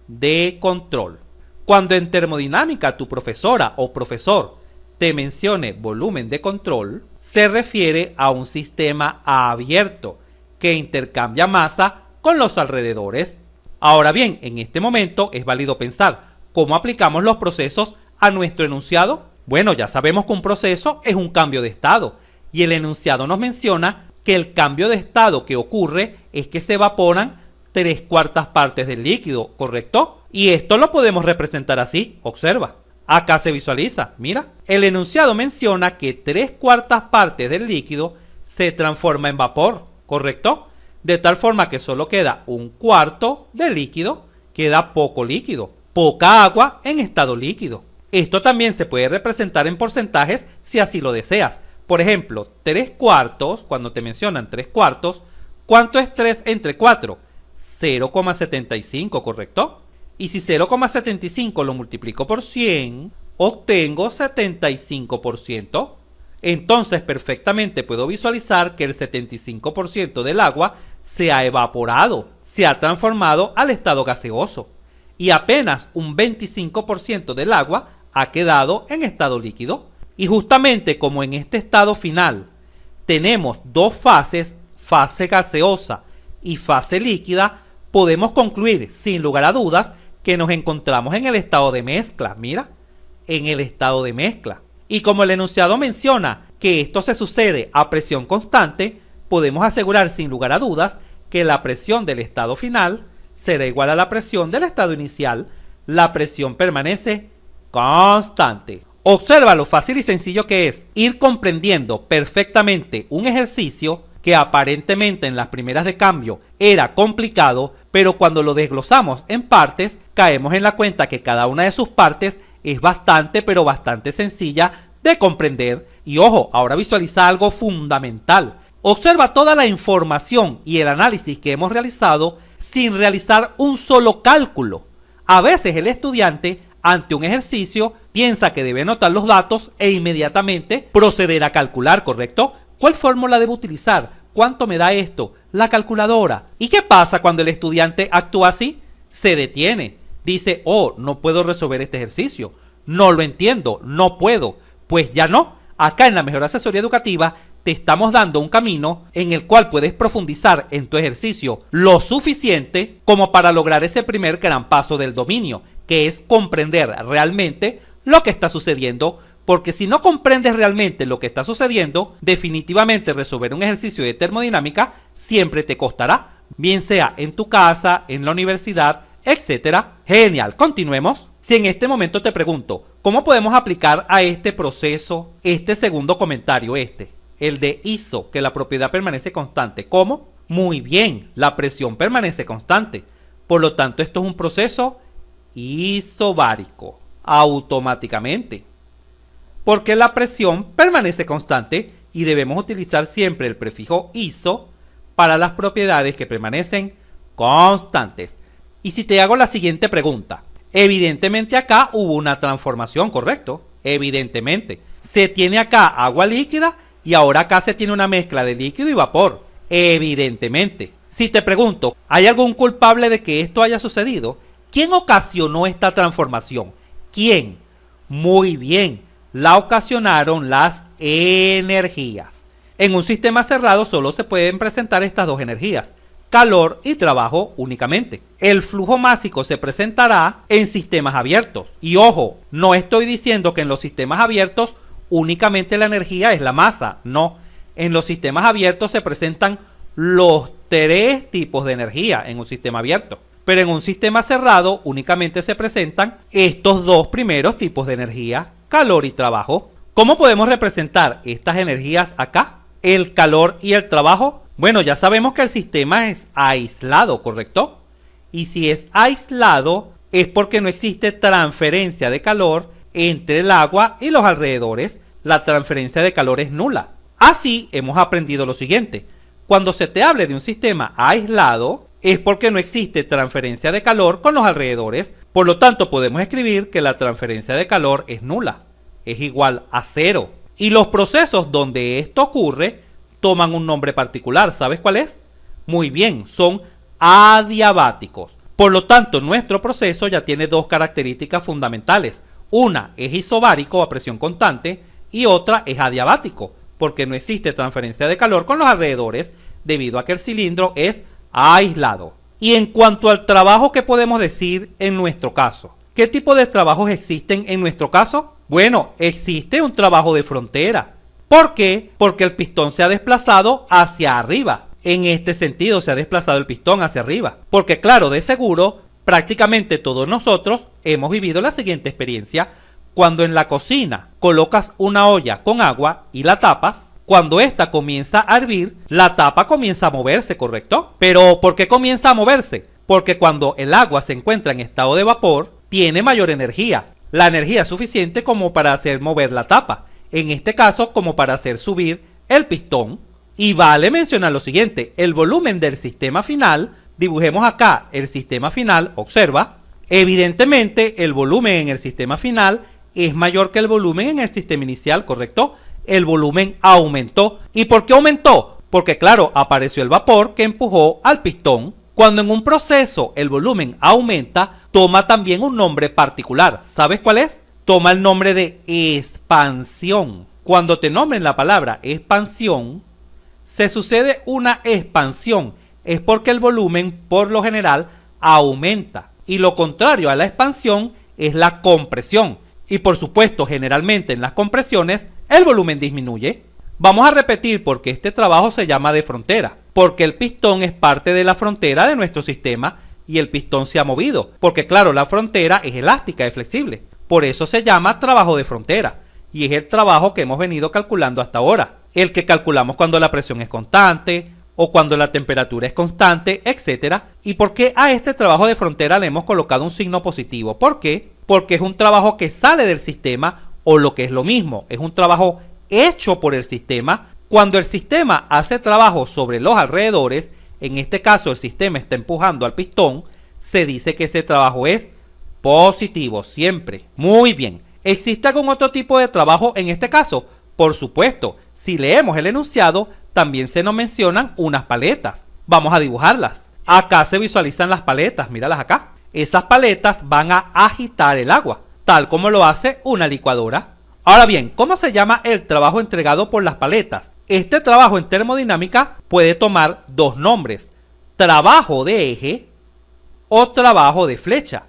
de control. Cuando en termodinámica tu profesora o profesor te mencione volumen de control, se refiere a un sistema abierto que intercambia masa con los alrededores. Ahora bien, en este momento es válido pensar cómo aplicamos los procesos a nuestro enunciado. Bueno, ya sabemos que un proceso es un cambio de estado y el enunciado nos menciona que el cambio de estado que ocurre es que se evaporan 3/4 partes del líquido, ¿correcto? Y esto lo podemos representar así, observa. Acá se visualiza, mira. El enunciado menciona que 3/4 partes del líquido se transforma en vapor, ¿correcto? De tal forma que solo queda 1/4 del líquido, queda poco líquido, poca agua en estado líquido. Esto también se puede representar en porcentajes si así lo deseas. Por ejemplo, 3/4, cuando te mencionan 3/4, ¿cuánto es 3 entre 4? 0,75, ¿correcto? Y si 0,75 lo multiplico por 100, obtengo 75%. Entonces perfectamente puedo visualizar que el 75% del agua se ha evaporado, se ha transformado al estado gaseoso. Y apenas un 25% del agua ha quedado en estado líquido. Y justamente como en este estado final tenemos dos fases, fase gaseosa y fase líquida, podemos concluir sin lugar a dudas que nos encontramos en el estado de mezcla. Mira, en el estado de mezcla. Y como el enunciado menciona que esto se sucede a presión constante, podemos asegurar sin lugar a dudas que la presión del estado final será igual a la presión del estado inicial. La presión permanece constante. Observa lo fácil y sencillo que es ir comprendiendo perfectamente un ejercicio que aparentemente en las primeras de cambio era complicado, pero cuando lo desglosamos en partes, caemos en la cuenta que cada una de sus partes es bastante, pero bastante sencilla de comprender. Y ojo, ahora visualiza algo fundamental. Observa toda la información y el análisis que hemos realizado sin realizar un solo cálculo. A veces el estudiante, ante un ejercicio, piensa que debe anotar los datos e inmediatamente proceder a calcular, ¿correcto? ¿Cuál fórmula debo utilizar? ¿Cuánto me da esto? La calculadora. ¿Y qué pasa cuando el estudiante actúa así? Se detiene. Dice, oh, no puedo resolver este ejercicio. No lo entiendo, no puedo. Pues ya no. Acá en la Mejor Asesoría Educativa te estamos dando un camino en el cual puedes profundizar en tu ejercicio lo suficiente como para lograr ese primer gran paso del dominio, que es comprender realmente lo que está sucediendo, porque si no comprendes realmente lo que está sucediendo, definitivamente resolver un ejercicio de termodinámica siempre te costará, bien sea en tu casa, en la universidad, etcétera. Genial, continuemos. Si en este momento te pregunto, ¿cómo podemos aplicar a este proceso este segundo comentario, el de iso, que la propiedad permanece constante? ¿Cómo? Muy bien, la presión permanece constante. Por lo tanto, esto es un proceso isobárico, automáticamente. Porque la presión permanece constante y debemos utilizar siempre el prefijo iso para las propiedades que permanecen constantes. Y si te hago la siguiente pregunta, evidentemente acá hubo una transformación, ¿correcto? Evidentemente. Se tiene acá agua líquida y ahora acá se tiene una mezcla de líquido y vapor. Evidentemente. Si te pregunto, ¿hay algún culpable de que esto haya sucedido? ¿Quién ocasionó esta transformación? ¿Quién? Muy bien, la ocasionaron las energías. En un sistema cerrado solo se pueden presentar estas dos energías, calor y trabajo únicamente. El flujo másico se presentará en sistemas abiertos. Y ojo, no estoy diciendo que en los sistemas abiertos únicamente la energía es la masa. No, en los sistemas abiertos se presentan los tres tipos de energía en un sistema abierto. Pero en un sistema cerrado únicamente se presentan estos dos primeros tipos de energía, calor y trabajo. ¿Cómo podemos representar estas energías acá? El calor y el trabajo. Bueno, ya sabemos que el sistema es aislado, ¿correcto? Y si es aislado es porque no existe transferencia de calor entre el agua y los alrededores. La transferencia de calor es nula. Así hemos aprendido lo siguiente. Cuando se te hable de un sistema aislado es porque no existe transferencia de calor con los alrededores. Por lo tanto, podemos escribir que la transferencia de calor es nula. Es igual a cero. Y los procesos donde esto ocurre toman un nombre particular. ¿Sabes cuál es? Muy bien, son adiabáticos. Por lo tanto, nuestro proceso ya tiene dos características fundamentales. Una es isobárico a presión constante y otra es adiabático, porque no existe transferencia de calor con los alrededores debido a que el cilindro es aislado. Y en cuanto al trabajo, ¿qué podemos decir en nuestro caso? ¿Qué tipo de trabajos existen en nuestro caso? Bueno, existe un trabajo de frontera. ¿Por qué? Porque el pistón se ha desplazado hacia arriba. En este sentido se ha desplazado el pistón hacia arriba. Porque claro, de seguro, prácticamente todos nosotros hemos vivido la siguiente experiencia. Cuando en la cocina colocas una olla con agua y la tapas, cuando esta comienza a hervir, la tapa comienza a moverse, ¿correcto? Pero ¿por qué comienza a moverse? Porque cuando el agua se encuentra en estado de vapor, tiene mayor energía. La energía suficiente como para hacer mover la tapa. En este caso, como para hacer subir el pistón. Y vale mencionar lo siguiente, el volumen del sistema final, dibujemos acá el sistema final, observa. Evidentemente, el volumen en el sistema final es mayor que el volumen en el sistema inicial, ¿correcto? El volumen aumentó. ¿Y por qué aumentó? Porque claro, apareció el vapor que empujó al pistón. Cuando en un proceso el volumen aumenta, toma también un nombre particular. ¿Sabes cuál es? Toma el nombre de expansión. Cuando te nombren la palabra expansión, se sucede una expansión. Es porque el volumen, por lo general, aumenta. Y lo contrario a la expansión es la compresión. Y por supuesto, generalmente en las compresiones, el volumen disminuye. Vamos a repetir por qué este trabajo se llama de frontera. Porque el pistón es parte de la frontera de nuestro sistema y el pistón se ha movido. Porque claro, la frontera es elástica, es flexible. Por eso se llama trabajo de frontera. Y es el trabajo que hemos venido calculando hasta ahora. El que calculamos cuando la presión es constante o cuando la temperatura es constante, etc. ¿Y por qué a este trabajo de frontera le hemos colocado un signo positivo? ¿Por qué? Porque es un trabajo que sale del sistema, o lo que es lo mismo, es un trabajo hecho por el sistema. Cuando el sistema hace trabajo sobre los alrededores, en este caso el sistema está empujando al pistón, se dice que ese trabajo es positivo siempre. Muy bien. ¿Existe algún otro tipo de trabajo en este caso? Por supuesto. Si leemos el enunciado, también se nos mencionan unas paletas. Vamos a dibujarlas. Acá se visualizan las paletas, míralas acá. Esas paletas van a agitar el agua, tal como lo hace una licuadora. Ahora bien, ¿cómo se llama el trabajo entregado por las paletas? Este trabajo en termodinámica puede tomar dos nombres: trabajo de eje o trabajo de flecha.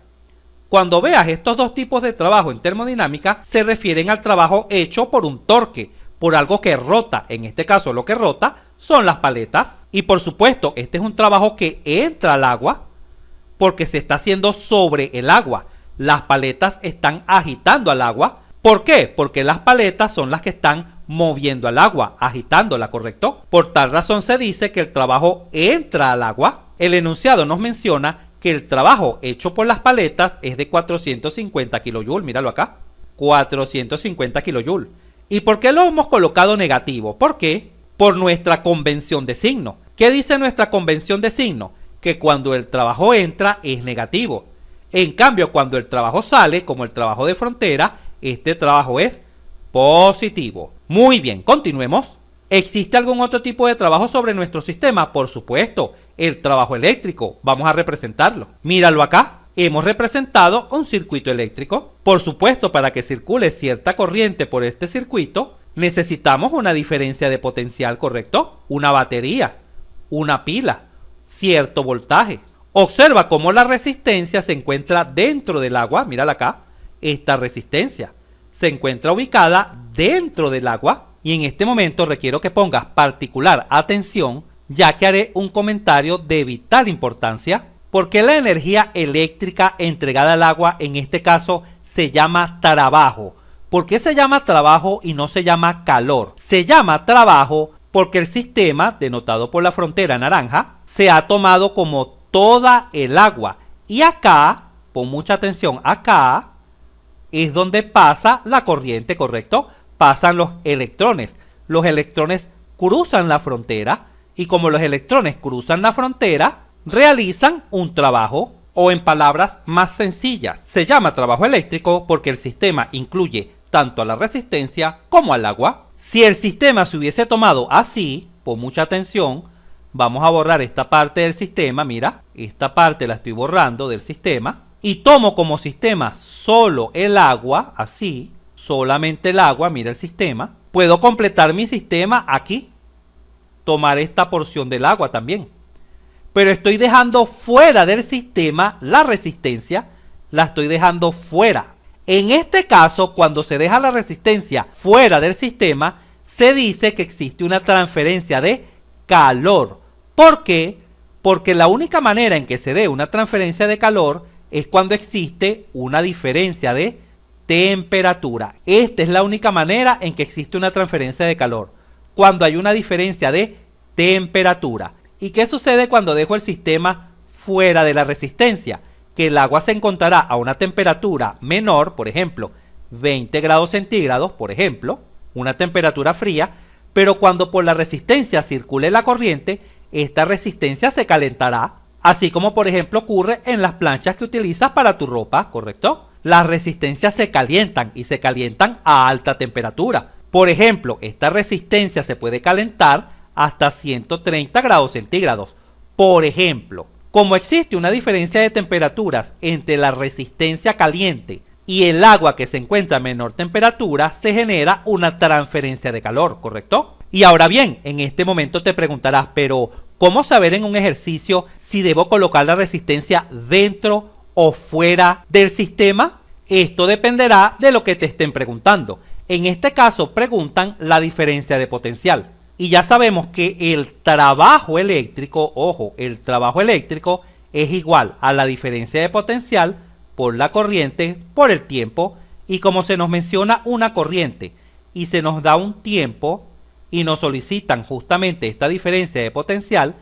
Cuando veas estos dos tipos de trabajo en termodinámica, se refieren al trabajo hecho por un torque, por algo que rota. En este caso, lo que rota son las paletas. Y por supuesto, este es un trabajo que entra al agua porque se está haciendo sobre el agua. Las paletas están agitando al agua. ¿Por qué? Porque las paletas son las que están moviendo al agua, agitándola, ¿correcto? Por tal razón se dice que el trabajo entra al agua. El enunciado nos menciona que el trabajo hecho por las paletas es de 450 kJ. Míralo acá, 450 kJ. ¿Y por qué lo hemos colocado negativo? ¿Por qué? Por nuestra convención de signo. ¿Qué dice nuestra convención de signo? Que cuando el trabajo entra es negativo. En cambio, cuando el trabajo sale, como el trabajo de frontera, este trabajo es positivo. Muy bien, continuemos. ¿Existe algún otro tipo de trabajo sobre nuestro sistema? Por supuesto, el trabajo eléctrico. Vamos a representarlo. Míralo acá. Hemos representado un circuito eléctrico. Por supuesto, para que circule cierta corriente por este circuito, necesitamos una diferencia de potencial, ¿correcto? Una batería, una pila, cierto voltaje. Observa cómo la resistencia se encuentra dentro del agua. Mírala acá. Esta resistencia se encuentra ubicada dentro del agua y en este momento requiero que pongas particular atención, ya que haré un comentario de vital importancia. Porque la energía eléctrica entregada al agua en este caso se llama trabajo. ¿Por qué se llama trabajo y no se llama calor? Se llama trabajo porque el sistema, denotado por la frontera naranja, se ha tomado como toda el agua. Y acá, pon mucha atención, acá es donde pasa la corriente, ¿correcto? Pasan los electrones. Los electrones cruzan la frontera y como los electrones cruzan la frontera, realizan un trabajo, o en palabras más sencillas, se llama trabajo eléctrico porque el sistema incluye tanto a la resistencia como al agua. Si el sistema se hubiese tomado así, pon mucha atención, vamos a borrar esta parte del sistema, mira, esta parte la estoy borrando del sistema, y tomo como sistema solo el agua, así, solamente el agua, mira el sistema, puedo completar mi sistema aquí, tomar esta porción del agua también, pero estoy dejando fuera del sistema la resistencia, la estoy dejando fuera. En este caso, cuando se deja la resistencia fuera del sistema, se dice que existe una transferencia de calor. ¿Por qué? Porque la única manera en que se dé una transferencia de calor es cuando existe una diferencia de temperatura. Esta es la única manera en que existe una transferencia de calor, cuando hay una diferencia de temperatura. ¿Y qué sucede cuando dejo el sistema fuera de la resistencia? Que el agua se encontrará a una temperatura menor, por ejemplo, 20 grados centígrados, por ejemplo, una temperatura fría, pero cuando por la resistencia circule la corriente, esta resistencia se calentará, así como por ejemplo ocurre en las planchas que utilizas para tu ropa, ¿correcto? Las resistencias se calientan y se calientan a alta temperatura. Por ejemplo, esta resistencia se puede calentar hasta 130 grados centígrados. Por ejemplo, como existe una diferencia de temperaturas entre la resistencia caliente y el agua que se encuentra a menor temperatura, se genera una transferencia de calor, ¿correcto? Y ahora bien, en este momento te preguntarás, pero ¿cómo saber en un ejercicio si debo colocar la resistencia dentro o fuera del sistema? Esto dependerá de lo que te estén preguntando. En este caso preguntan la diferencia de potencial. Y ya sabemos que el trabajo eléctrico, ojo, el trabajo eléctrico es igual a la diferencia de potencial por la corriente por el tiempo. Y como se nos menciona una corriente y se nos da un tiempo y nos solicitan justamente esta diferencia de potencial,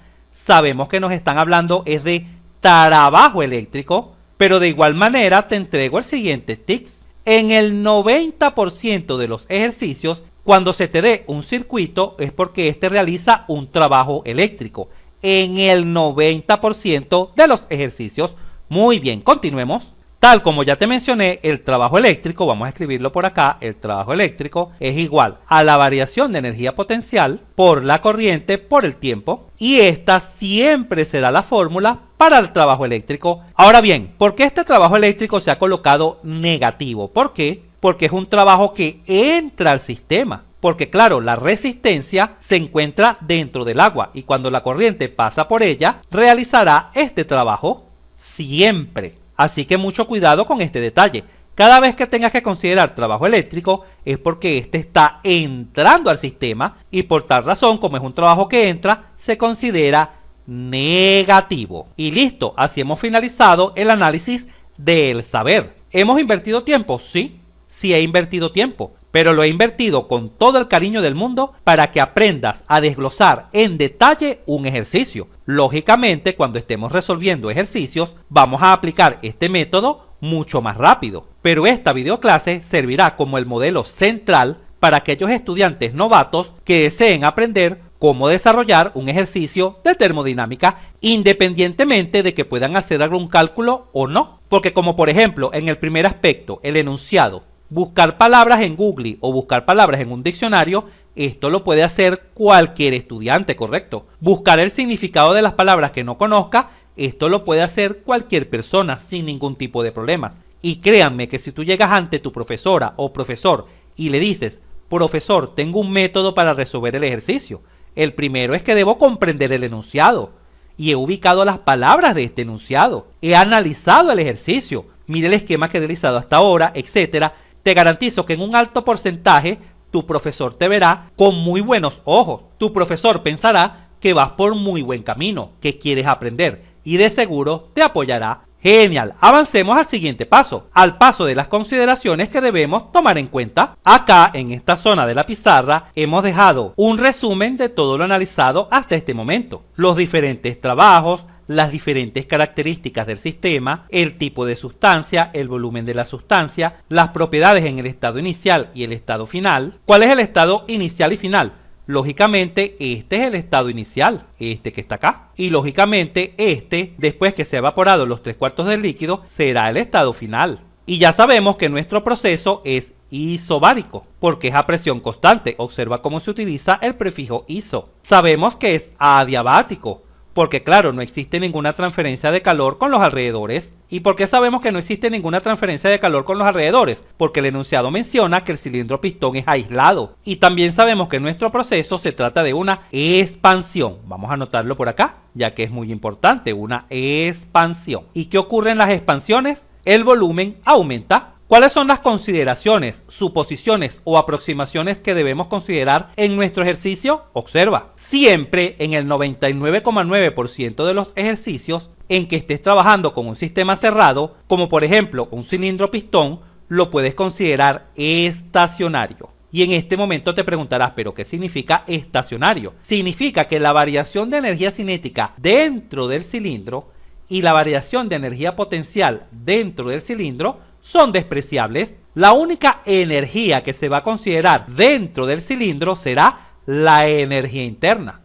sabemos que nos están hablando es de trabajo eléctrico. Pero de igual manera te entrego el siguiente tips. En el 90% de los ejercicios, cuando se te dé un circuito es porque este realiza un trabajo eléctrico. En el 90% de los ejercicios. Muy bien, continuemos. Tal como ya te mencioné, el trabajo eléctrico, vamos a escribirlo por acá, el trabajo eléctrico es igual a la variación de energía potencial por la corriente por el tiempo. Y esta siempre será la fórmula para el trabajo eléctrico. Ahora bien, ¿por qué este trabajo eléctrico se ha colocado negativo? ¿Por qué? porque es un trabajo que entra al sistema. Porque claro, la resistencia se encuentra dentro del agua y cuando la corriente pasa por ella, realizará este trabajo siempre. Así que mucho cuidado con este detalle. Cada vez que tengas que considerar trabajo eléctrico es porque este está entrando al sistema y por tal razón, como es un trabajo que entra, se considera negativo. Y listo, así hemos finalizado el análisis del saber. ¿Hemos invertido tiempo? Sí he invertido tiempo, pero lo he invertido con todo el cariño del mundo para que aprendas a desglosar en detalle un ejercicio. Lógicamente, cuando estemos resolviendo ejercicios, vamos a aplicar este método mucho más rápido. Pero esta videoclase servirá como el modelo central para aquellos estudiantes novatos que deseen aprender cómo desarrollar un ejercicio de termodinámica independientemente de que puedan hacer algún cálculo o no. Porque como por ejemplo en el primer aspecto, el enunciado, buscar palabras en Google o buscar palabras en un diccionario, esto lo puede hacer cualquier estudiante, ¿correcto? Buscar el significado de las palabras que no conozca, esto lo puede hacer cualquier persona sin ningún tipo de problemas. Y créanme que si tú llegas ante tu profesora o profesor y le dices, profesor, tengo un método para resolver el ejercicio. El primero es que debo comprender el enunciado y he ubicado las palabras de este enunciado. He analizado el ejercicio, mire el esquema que he realizado hasta ahora, etcétera. Te garantizo que en un alto porcentaje tu profesor te verá con muy buenos ojos. Tu profesor pensará que vas por muy buen camino, que quieres aprender y de seguro te apoyará. Genial, avancemos al siguiente paso, al paso de las consideraciones que debemos tomar en cuenta. Acá, en esta zona de la pizarra, hemos dejado un resumen de todo lo analizado hasta este momento. Los diferentes trabajos, las diferentes características del sistema, el tipo de sustancia, el volumen de la sustancia, las propiedades en el estado inicial y el estado final. ¿Cuál es el estado inicial y final? Lógicamente, este es el estado inicial, este que está acá. Y lógicamente, este, después que se ha evaporado los 3/4 del líquido, será el estado final. Y ya sabemos que nuestro proceso es isobárico, porque es a presión constante. Observa cómo se utiliza el prefijo iso. Sabemos que es adiabático, porque claro, no existe ninguna transferencia de calor con los alrededores. ¿Y por qué sabemos que no existe ninguna transferencia de calor con los alrededores? Porque el enunciado menciona que el cilindro pistón es aislado. Y también sabemos que nuestro proceso se trata de una expansión. Vamos a anotarlo por acá, ya que es muy importante, una expansión. ¿Y qué ocurre en las expansiones? El volumen aumenta. ¿Cuáles son las consideraciones, suposiciones o aproximaciones que debemos considerar en nuestro ejercicio? Observa, siempre en el 99,9% de los ejercicios en que estés trabajando con un sistema cerrado, como por ejemplo un cilindro pistón, lo puedes considerar estacionario. Y en este momento te preguntarás, ¿pero qué significa estacionario? Significa que la variación de energía cinética dentro del cilindro y la variación de energía potencial dentro del cilindro son despreciables. La única energía que se va a considerar dentro del cilindro será la energía interna.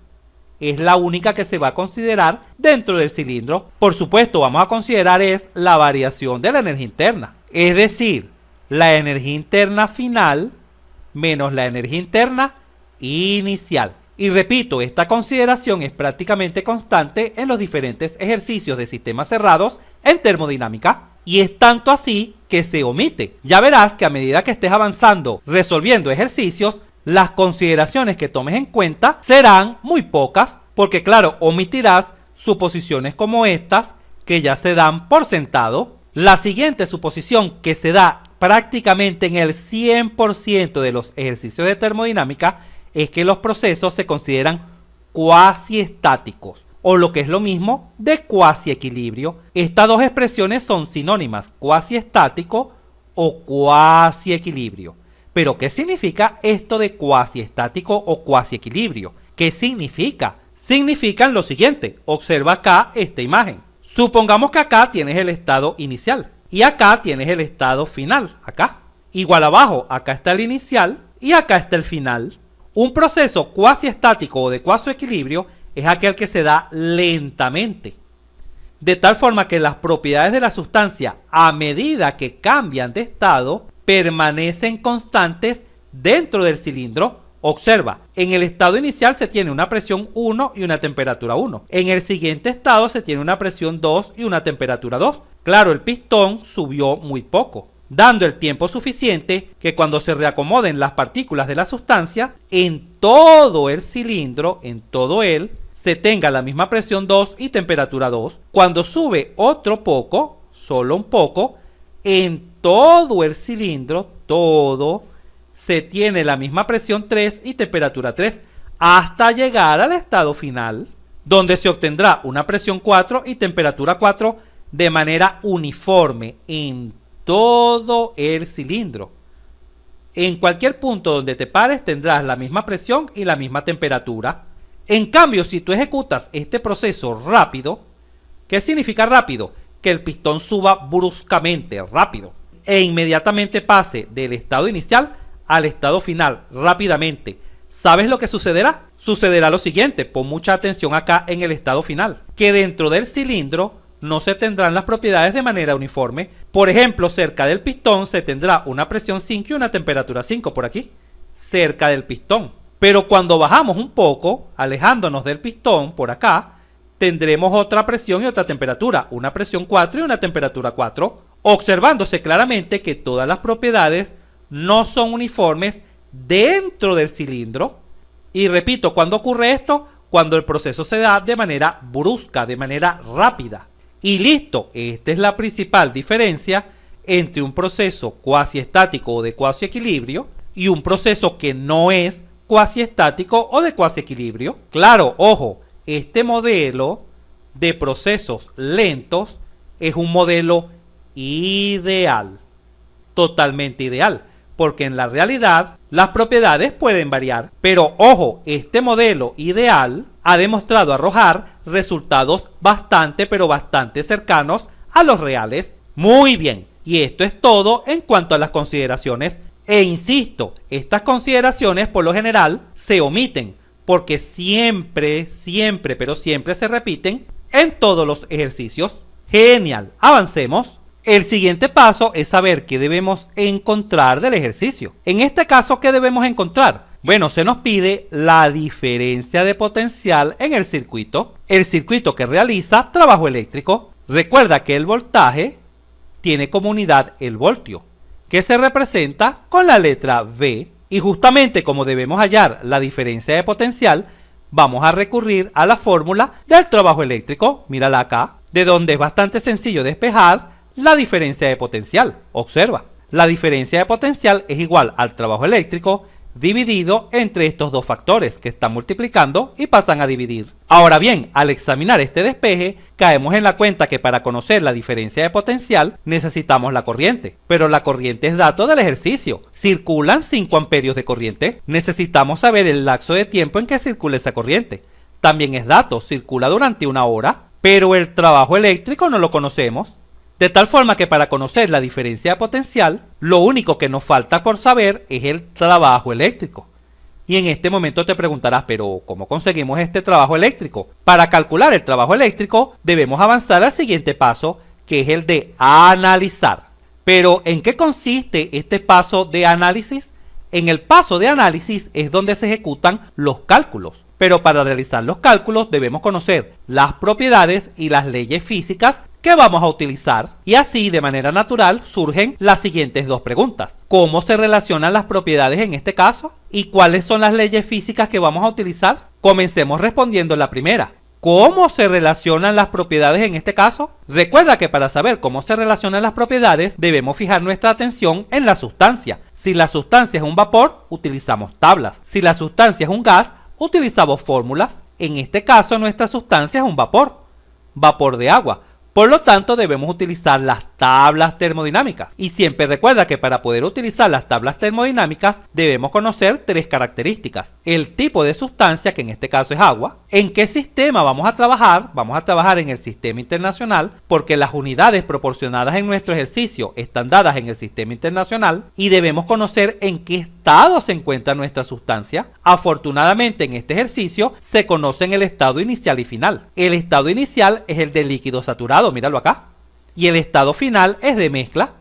Es la única que se va a considerar dentro del cilindro. Por supuesto, vamos a considerar es la variación de la energía interna. Es decir, la energía interna final menos la energía interna inicial. Y repito, esta consideración es prácticamente constante en los diferentes ejercicios de sistemas cerrados en termodinámica. Y es tanto así que se omite. Ya verás que a medida que estés avanzando resolviendo ejercicios, las consideraciones que tomes en cuenta serán muy pocas, porque claro, omitirás suposiciones como estas que ya se dan por sentado. La siguiente suposición que se da prácticamente en el 100% de los ejercicios de termodinámica es que los procesos se consideran cuasi estáticos, o lo que es lo mismo de cuasi equilibrio. Estas dos expresiones son sinónimas, cuasi estático o cuasi equilibrio. Pero ¿qué significa esto de cuasi estático o cuasi equilibrio? ¿Qué significa? Significan lo siguiente, observa acá esta imagen. Supongamos que acá tienes el estado inicial y acá tienes el estado final, acá. Igual abajo, acá está el inicial y acá está el final. Un proceso cuasi estático o de cuasi equilibrio es aquel que se da lentamente, de tal forma que las propiedades de la sustancia, a medida que cambian de estado, permanecen constantes dentro del cilindro. Observa, en el estado inicial se tiene una presión 1 y una temperatura 1. En el siguiente estado se tiene una presión 2 y una temperatura 2. Claro, el pistón subió muy poco, dando el tiempo suficiente que cuando se reacomoden las partículas de la sustancia, en todo el cilindro, en todo él, se tenga la misma presión 2 y temperatura 2. Cuando sube otro poco, solo un poco, en todo el cilindro, todo, se tiene la misma presión 3 y temperatura 3, hasta llegar al estado final, donde se obtendrá una presión 4 y temperatura 4 de manera uniforme en todo el cilindro. En cualquier punto donde te pares tendrás la misma presión y la misma temperatura. En cambio, si tú ejecutas este proceso rápido, ¿qué significa rápido? Que el pistón suba bruscamente, rápido, e inmediatamente pase del estado inicial al estado final, rápidamente. ¿Sabes lo que sucederá? Sucederá lo siguiente, pon mucha atención acá en el estado final, que dentro del cilindro no se tendrán las propiedades de manera uniforme. Por ejemplo, cerca del pistón se tendrá una presión 5 y una temperatura 5 por aquí, cerca del pistón. Pero cuando bajamos un poco, alejándonos del pistón por acá, tendremos otra presión y otra temperatura, una presión 4 y una temperatura 4, observándose claramente que todas las propiedades no son uniformes dentro del cilindro. Y repito, ¿cuándo ocurre esto? Cuando el proceso se da de manera brusca, de manera rápida. Y listo, esta es la principal diferencia entre un proceso cuasi estático o de cuasi equilibrio y un proceso que no es cuasi estático o de cuasi equilibrio. Claro, ojo, este modelo de procesos lentos es un modelo ideal, totalmente ideal, porque en la realidad las propiedades pueden variar. Pero ojo, este modelo ideal ha demostrado arrojar resultados bastante cercanos a los reales. Muy bien, y esto es todo en cuanto a las consideraciones. E insisto, estas consideraciones por lo general se omiten, porque siempre se repiten en todos los ejercicios. Genial, avancemos. El siguiente paso es saber qué debemos encontrar del ejercicio. En este caso, ¿qué debemos encontrar? Bueno, se nos pide la diferencia de potencial en el circuito que realiza trabajo eléctrico. Recuerda que el voltaje tiene como unidad el voltio, que se representa con la letra V, y justamente como debemos hallar la diferencia de potencial, vamos a recurrir a la fórmula del trabajo eléctrico, mírala acá, de donde es bastante sencillo despejar la diferencia de potencial. Observa, la diferencia de potencial es igual al trabajo eléctrico dividido entre estos dos factores que están multiplicando y pasan a dividir. Ahora bien, al examinar este despeje, caemos en la cuenta que para conocer la diferencia de potencial necesitamos la corriente, pero la corriente es dato del ejercicio. Circulan 5 amperios de corriente. Necesitamos saber el lapso de tiempo en que circula esa corriente. También es dato, circula durante 1 hora, pero el trabajo eléctrico no lo conocemos. De tal forma que para conocer la diferencia de potencial, lo único que nos falta por saber es el trabajo eléctrico. Y en este momento te preguntarás, pero ¿cómo conseguimos este trabajo eléctrico? Para calcular el trabajo eléctrico debemos avanzar al siguiente paso, que es el de analizar. Pero ¿en qué consiste este paso de análisis? En el paso de análisis es donde se ejecutan los cálculos. Pero para realizar los cálculos debemos conocer las propiedades y las leyes físicas que vamos a utilizar, y así de manera natural surgen las siguientes dos preguntas: ¿cómo se relacionan las propiedades en este caso? ¿Y cuáles son las leyes físicas que vamos a utilizar? Comencemos respondiendo la primera. ¿Cómo se relacionan las propiedades en este caso? Recuerda que para saber cómo se relacionan las propiedades debemos fijar nuestra atención en la sustancia. Si la sustancia es un vapor, utilizamos tablas. Si la sustancia es un gas, utilizamos fórmulas. En este caso nuestra sustancia es un vapor de agua. Por lo tanto, debemos utilizar las tablas termodinámicas. Y siempre recuerda que para poder utilizar las tablas termodinámicas debemos conocer 3 características: el tipo de sustancia, que en este caso es agua, en qué sistema vamos a trabajar en el sistema internacional, porque las unidades proporcionadas en nuestro ejercicio están dadas en el sistema internacional, y debemos conocer en qué estado se encuentra nuestra sustancia. Afortunadamente en este ejercicio se conocen el estado inicial y final. El estado inicial es el de líquido saturado, míralo acá, y el estado final es de mezcla.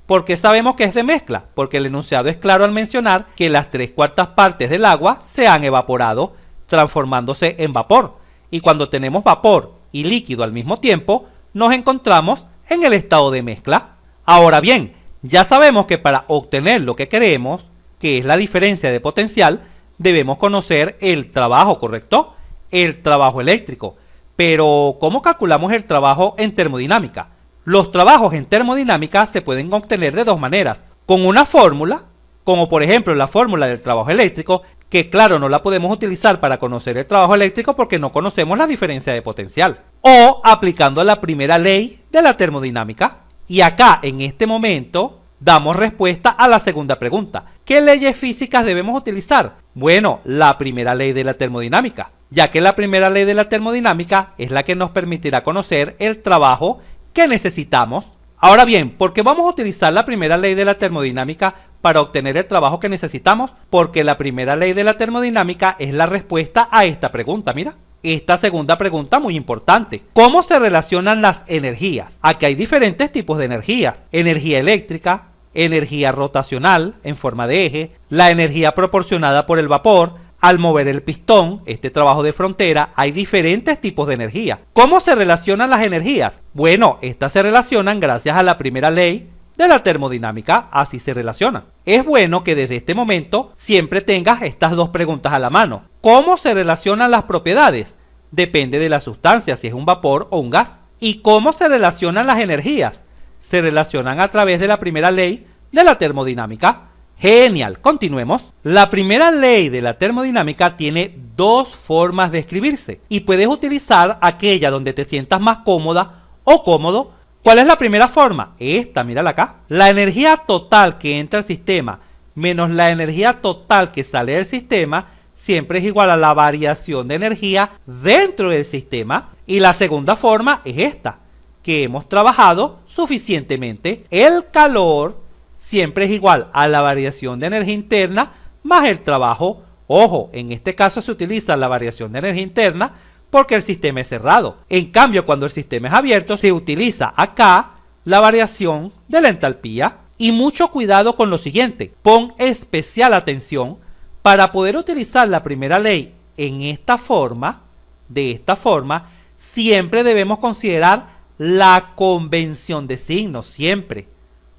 ¿Por qué sabemos que es de mezcla? Porque el enunciado es claro al mencionar que las 3/4 partes del agua se han evaporado, transformándose en vapor, y cuando tenemos vapor y líquido al mismo tiempo nos encontramos en el estado de mezcla. Ahora bien, Ya sabemos que para obtener lo que queremos, que es la diferencia de potencial, debemos conocer el trabajo, ¿correcto? El trabajo eléctrico. Pero, ¿cómo calculamos el trabajo en termodinámica? Los trabajos en termodinámica se pueden obtener de dos maneras. Con una fórmula, como por ejemplo la fórmula del trabajo eléctrico, que claro, no la podemos utilizar para conocer el trabajo eléctrico porque no conocemos la diferencia de potencial. O aplicando la primera ley de la termodinámica. Y acá, en este momento, damos respuesta a la segunda pregunta. ¿Qué leyes físicas debemos utilizar? Bueno, la primera ley de la termodinámica, ya que la primera ley de la termodinámica es la que nos permitirá conocer el trabajo que necesitamos. Ahora bien, ¿por qué vamos a utilizar la primera ley de la termodinámica para obtener el trabajo que necesitamos? Porque la primera ley de la termodinámica es la respuesta a esta pregunta, mira. Esta segunda pregunta muy importante. ¿Cómo se relacionan las energías? Aquí hay diferentes tipos de energías. Energía eléctrica, energía rotacional en forma de eje, la energía proporcionada por el vapor. Al mover el pistón, este trabajo de frontera, hay diferentes tipos de energía. ¿Cómo se relacionan las energías? Bueno, estas se relacionan gracias a la primera ley de la termodinámica, así se relacionan. Es bueno que desde este momento siempre tengas estas dos preguntas a la mano. ¿Cómo se relacionan las propiedades? Depende de la sustancia, si es un vapor o un gas. ¿Y cómo se relacionan las energías? Se relacionan a través de la primera ley de la termodinámica. Genial, continuemos. La primera ley de la termodinámica tiene dos formas de escribirse y puedes utilizar aquella donde te sientas más cómoda o cómodo. ¿Cuál es la primera forma? Esta, mírala acá. La energía total que entra al sistema menos la energía total que sale del sistema siempre es igual a la variación de energía dentro del sistema. Y la segunda forma es esta, que hemos trabajado suficientemente. El calor siempre es igual a la variación de energía interna más el trabajo. Ojo, en este caso se utiliza la variación de energía interna porque el sistema es cerrado. En cambio, cuando el sistema es abierto, se utiliza acá la variación de la entalpía. Y mucho cuidado con lo siguiente. Pon especial atención para poder utilizar la primera ley en esta forma. De esta forma, siempre debemos considerar la convención de signos, siempre.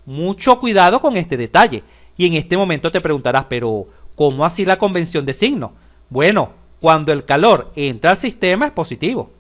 Mucho cuidado con este detalle. Y en este momento te preguntarás, pero ¿cómo así la convención de signos? Bueno, cuando el calor entra al sistema es positivo.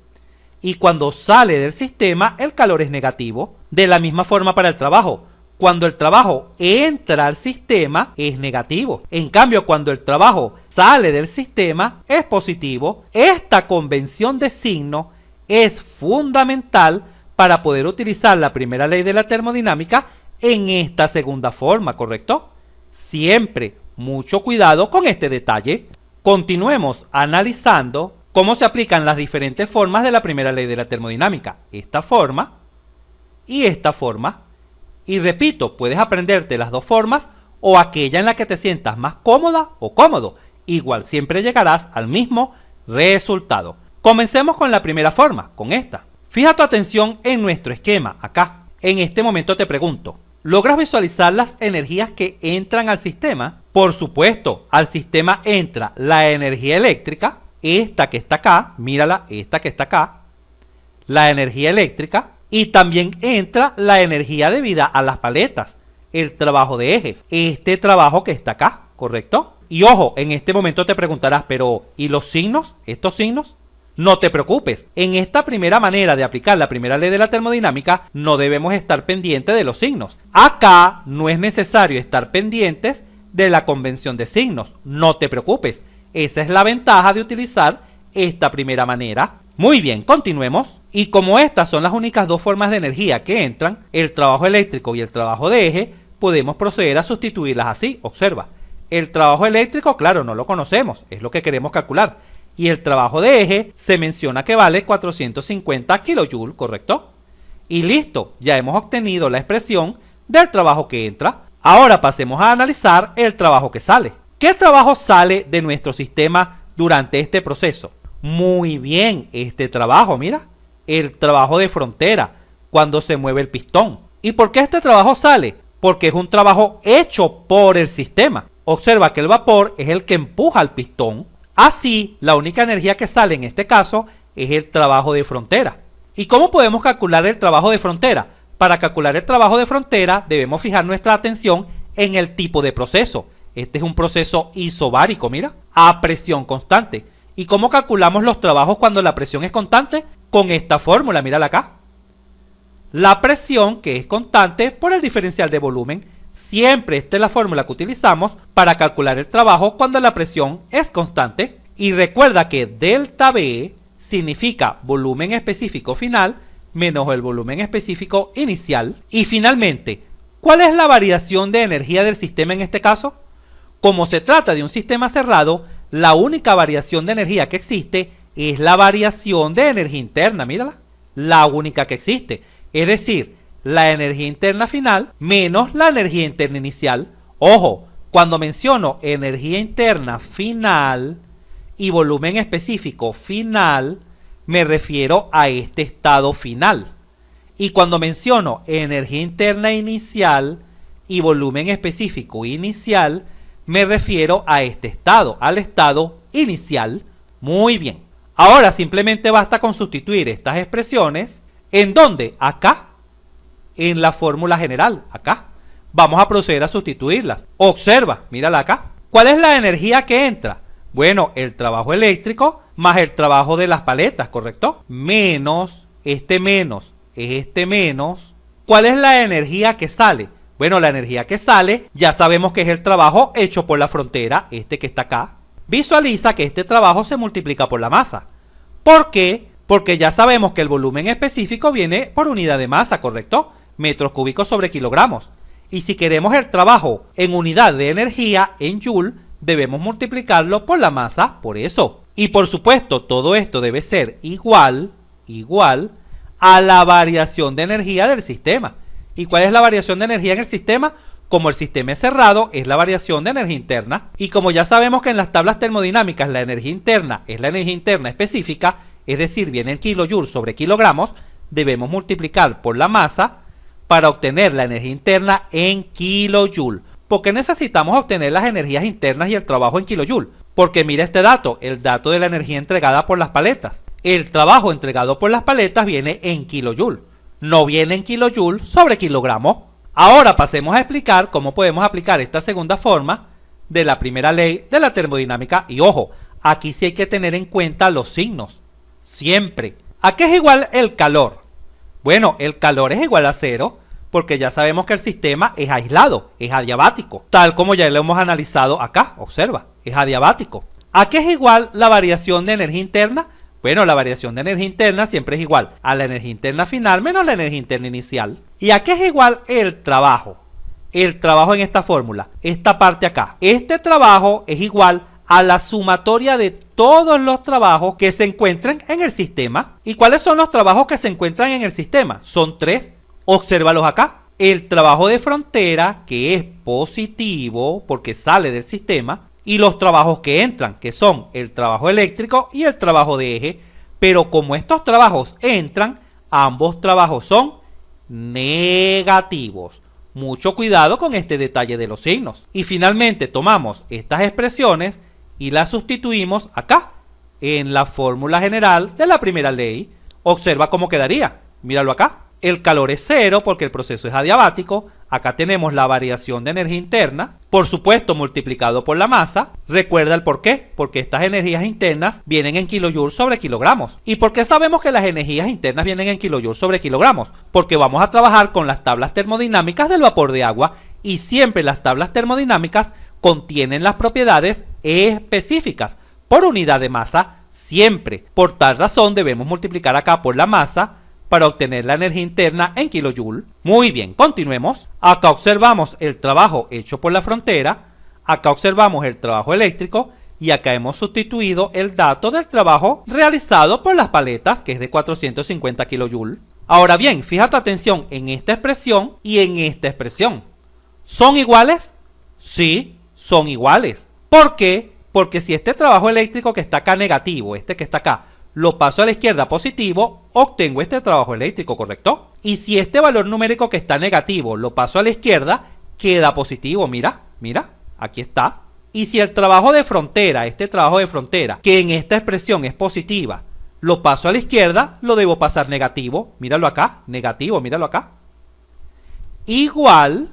Y cuando sale del sistema, el calor es negativo. De la misma forma para el trabajo. Cuando el trabajo entra al sistema, es negativo. En cambio, cuando el trabajo sale del sistema, es positivo. Esta convención de signos es fundamental para poder utilizar la primera ley de la termodinámica en esta segunda forma, ¿correcto? Siempre mucho cuidado con este detalle. Continuemos analizando cómo se aplican las diferentes formas de la primera ley de la termodinámica. Esta forma y esta forma. Y repito, puedes aprenderte las dos formas o aquella en la que te sientas más cómoda o cómodo. Igual siempre llegarás al mismo resultado. Comencemos con la primera forma, con esta. Fija tu atención en nuestro esquema, acá. En este momento te pregunto, ¿logras visualizar las energías que entran al sistema? Por supuesto, al sistema entra la energía eléctrica, esta que está acá, mírala, esta que está acá, la energía eléctrica, y también entra la energía debida a las paletas, el trabajo de eje, este trabajo que está acá, ¿correcto? Y ojo, en este momento te preguntarás, pero ¿y los signos? ¿Estos signos? No te preocupes, en esta primera manera de aplicar la primera ley de la termodinámica no debemos estar pendientes de los signos. Acá no es necesario estar pendientes de la convención de signos, no te preocupes. Esa es la ventaja de utilizar esta primera manera. Muy bien, continuemos. Y como estas son las únicas dos formas de energía que entran, el trabajo eléctrico y el trabajo de eje, podemos proceder a sustituirlas así. Observa, el trabajo eléctrico, claro, no lo conocemos, es lo que queremos calcular. Y el trabajo de eje se menciona que vale 450 kJ, ¿correcto? Y listo, ya hemos obtenido la expresión del trabajo que entra. Ahora pasemos a analizar el trabajo que sale. ¿Qué trabajo sale de nuestro sistema durante este proceso? Muy bien, este trabajo, mira, el trabajo de frontera, cuando se mueve el pistón. ¿Y por qué este trabajo sale? Porque es un trabajo hecho por el sistema. Observa que el vapor es el que empuja al pistón. Así, la única energía que sale en este caso es el trabajo de frontera. ¿Y cómo podemos calcular el trabajo de frontera? Para calcular el trabajo de frontera debemos fijar nuestra atención en el tipo de proceso. Este es un proceso isobárico, mira, a presión constante. ¿Y cómo calculamos los trabajos cuando la presión es constante? Con esta fórmula, mírala acá. La presión, que es constante, por el diferencial de volumen. Siempre esta es la fórmula que utilizamos para calcular el trabajo cuando la presión es constante. Y recuerda que delta B significa volumen específico final menos el volumen específico inicial. Y finalmente, ¿cuál es la variación de energía del sistema en este caso? Como se trata de un sistema cerrado, la única variación de energía que existe es la variación de energía interna, mírala, la única que existe. Es decir, la energía interna final menos la energía interna inicial. Ojo, cuando menciono energía interna final y volumen específico final, me refiero a este estado final. Y cuando menciono energía interna inicial y volumen específico inicial, me refiero a este estado, al estado inicial. Muy bien. Ahora simplemente basta con sustituir estas expresiones. ¿En dónde? Acá. En la fórmula general, acá. Vamos a proceder a sustituirlas. Observa, mírala acá. ¿Cuál es la energía que entra? Bueno, el trabajo eléctrico más el trabajo de las paletas, ¿correcto? Menos este menos. ¿Cuál es la energía que sale? Bueno, la energía que sale ya sabemos que es el trabajo hecho por la frontera, este que está acá. Visualiza que este trabajo se multiplica por la masa. ¿Por qué? Porque ya sabemos que el volumen específico viene por unidad de masa, ¿correcto? Metros cúbicos sobre kilogramos. Y si queremos el trabajo en unidad de energía, en Joule, debemos multiplicarlo por la masa, por eso. Y por supuesto, todo esto debe ser igual a la variación de energía del sistema. ¿Y cuál es la variación de energía en el sistema? Como el sistema es cerrado, es la variación de energía interna. Y como ya sabemos que en las tablas termodinámicas la energía interna es la energía interna específica, es decir, viene en kilojoules sobre kilogramos, debemos multiplicar por la masa para obtener la energía interna en kilojoule. ¿Por qué necesitamos obtener las energías internas y el trabajo en kilojoule? Porque mira este dato, el dato de la energía entregada por las paletas. El trabajo entregado por las paletas viene en kilojoule, no viene en kilojoule sobre kilogramo. Ahora pasemos a explicar cómo podemos aplicar esta segunda forma de la primera ley de la termodinámica. Y ojo, aquí sí hay que tener en cuenta los signos. Siempre. ¿A qué es igual el calor? Bueno, el calor es igual a cero porque ya sabemos que el sistema es aislado, es adiabático, tal como ya lo hemos analizado acá. Observa, es adiabático. ¿A qué es igual la variación de energía interna? Bueno, la variación de energía interna siempre es igual a la energía interna final menos la energía interna inicial. ¿Y a qué es igual el trabajo? El trabajo en esta fórmula, esta parte acá. Este trabajo es igual a la sumatoria de todos los trabajos que se encuentran en el sistema. ¿Y cuáles son los trabajos que se encuentran en el sistema? Son 3. Obsérvalos acá. El trabajo de frontera, que es positivo porque sale del sistema, y los trabajos que entran, que son el trabajo eléctrico y el trabajo de eje. Pero como estos trabajos entran, ambos trabajos son negativos. Mucho cuidado con este detalle de los signos. Y finalmente tomamos estas expresiones y las sustituimos acá, en la fórmula general de la primera ley. Observa cómo quedaría. Míralo acá. El calor es cero porque el proceso es adiabático. Acá tenemos la variación de energía interna, por supuesto multiplicado por la masa. Recuerda el por qué, porque estas energías internas vienen en kilojoules sobre kilogramos. ¿Y por qué sabemos que las energías internas vienen en kilojoules sobre kilogramos? Porque vamos a trabajar con las tablas termodinámicas del vapor de agua y siempre las tablas termodinámicas contienen las propiedades específicas por unidad de masa, siempre. Por tal razón debemos multiplicar acá por la masa para obtener la energía interna en kilojoule. Muy bien, continuemos. Acá observamos el trabajo hecho por la frontera, acá observamos el trabajo eléctrico y acá hemos sustituido el dato del trabajo realizado por las paletas, que es de 450 kilojoule. Ahora bien, fíjate atención en esta expresión y en esta expresión. ¿Son iguales? Sí, son iguales. ¿Por qué? Porque si este trabajo eléctrico que está acá negativo, este que está acá, lo paso a la izquierda positivo, obtengo este trabajo eléctrico, ¿correcto? Y si este valor numérico que está negativo lo paso a la izquierda, queda positivo, mira, aquí está. Y si el trabajo de frontera, este trabajo de frontera, que en esta expresión es positiva, lo paso a la izquierda, lo debo pasar negativo, míralo acá, negativo, míralo acá. igual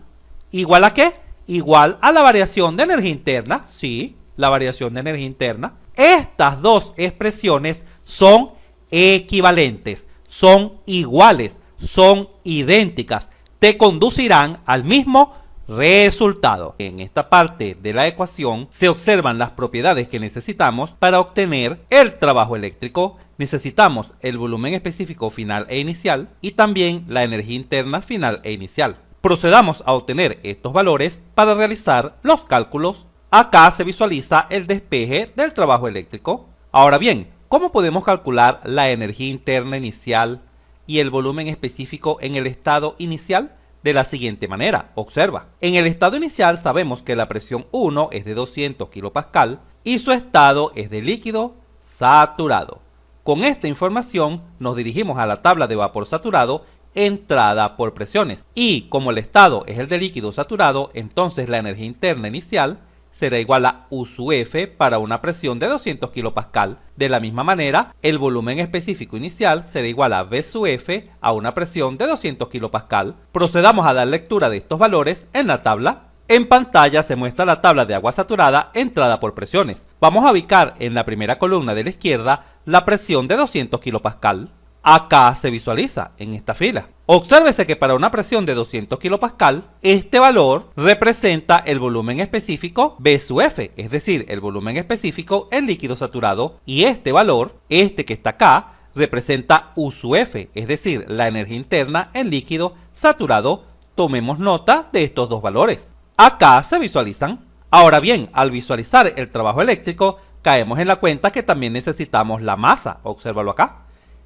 ¿a qué? Igual a la variación de energía interna, sí, la variación de energía interna. Estas dos expresiones son equivalentes, son iguales, son idénticas, te conducirán al mismo resultado. En esta parte de la ecuación se observan las propiedades que necesitamos para obtener el trabajo eléctrico. Necesitamos el volumen específico final e inicial y también la energía interna final e inicial. Procedamos a obtener estos valores para realizar los cálculos. Acá se visualiza el despeje del trabajo eléctrico. Ahora bien, ¿cómo podemos calcular la energía interna inicial y el volumen específico en el estado inicial? De la siguiente manera, observa. En el estado inicial sabemos que la presión 1 es de 200 kPa y su estado es de líquido saturado. Con esta información nos dirigimos a la tabla de vapor saturado entrada por presiones. Y como el estado es el de líquido saturado, entonces la energía interna inicial será igual a U sub F para una presión de 200 kPa. De la misma manera, el volumen específico inicial será igual a V sub F a una presión de 200 kPa. Procedamos a dar lectura de estos valores en la tabla. En pantalla se muestra la tabla de agua saturada entrada por presiones. Vamos a ubicar en la primera columna de la izquierda la presión de 200 kPa. Acá se visualiza en esta fila. Obsérvese que para una presión de 200 kPa, este valor representa el volumen específico V sub F, es decir, el volumen específico en líquido saturado, y este valor, este que está acá, representa U sub F, es decir, la energía interna en líquido saturado. Tomemos nota de estos dos valores. Acá se visualizan. Ahora bien, al visualizar el trabajo eléctrico, caemos en la cuenta que también necesitamos la masa. Obsérvalo acá.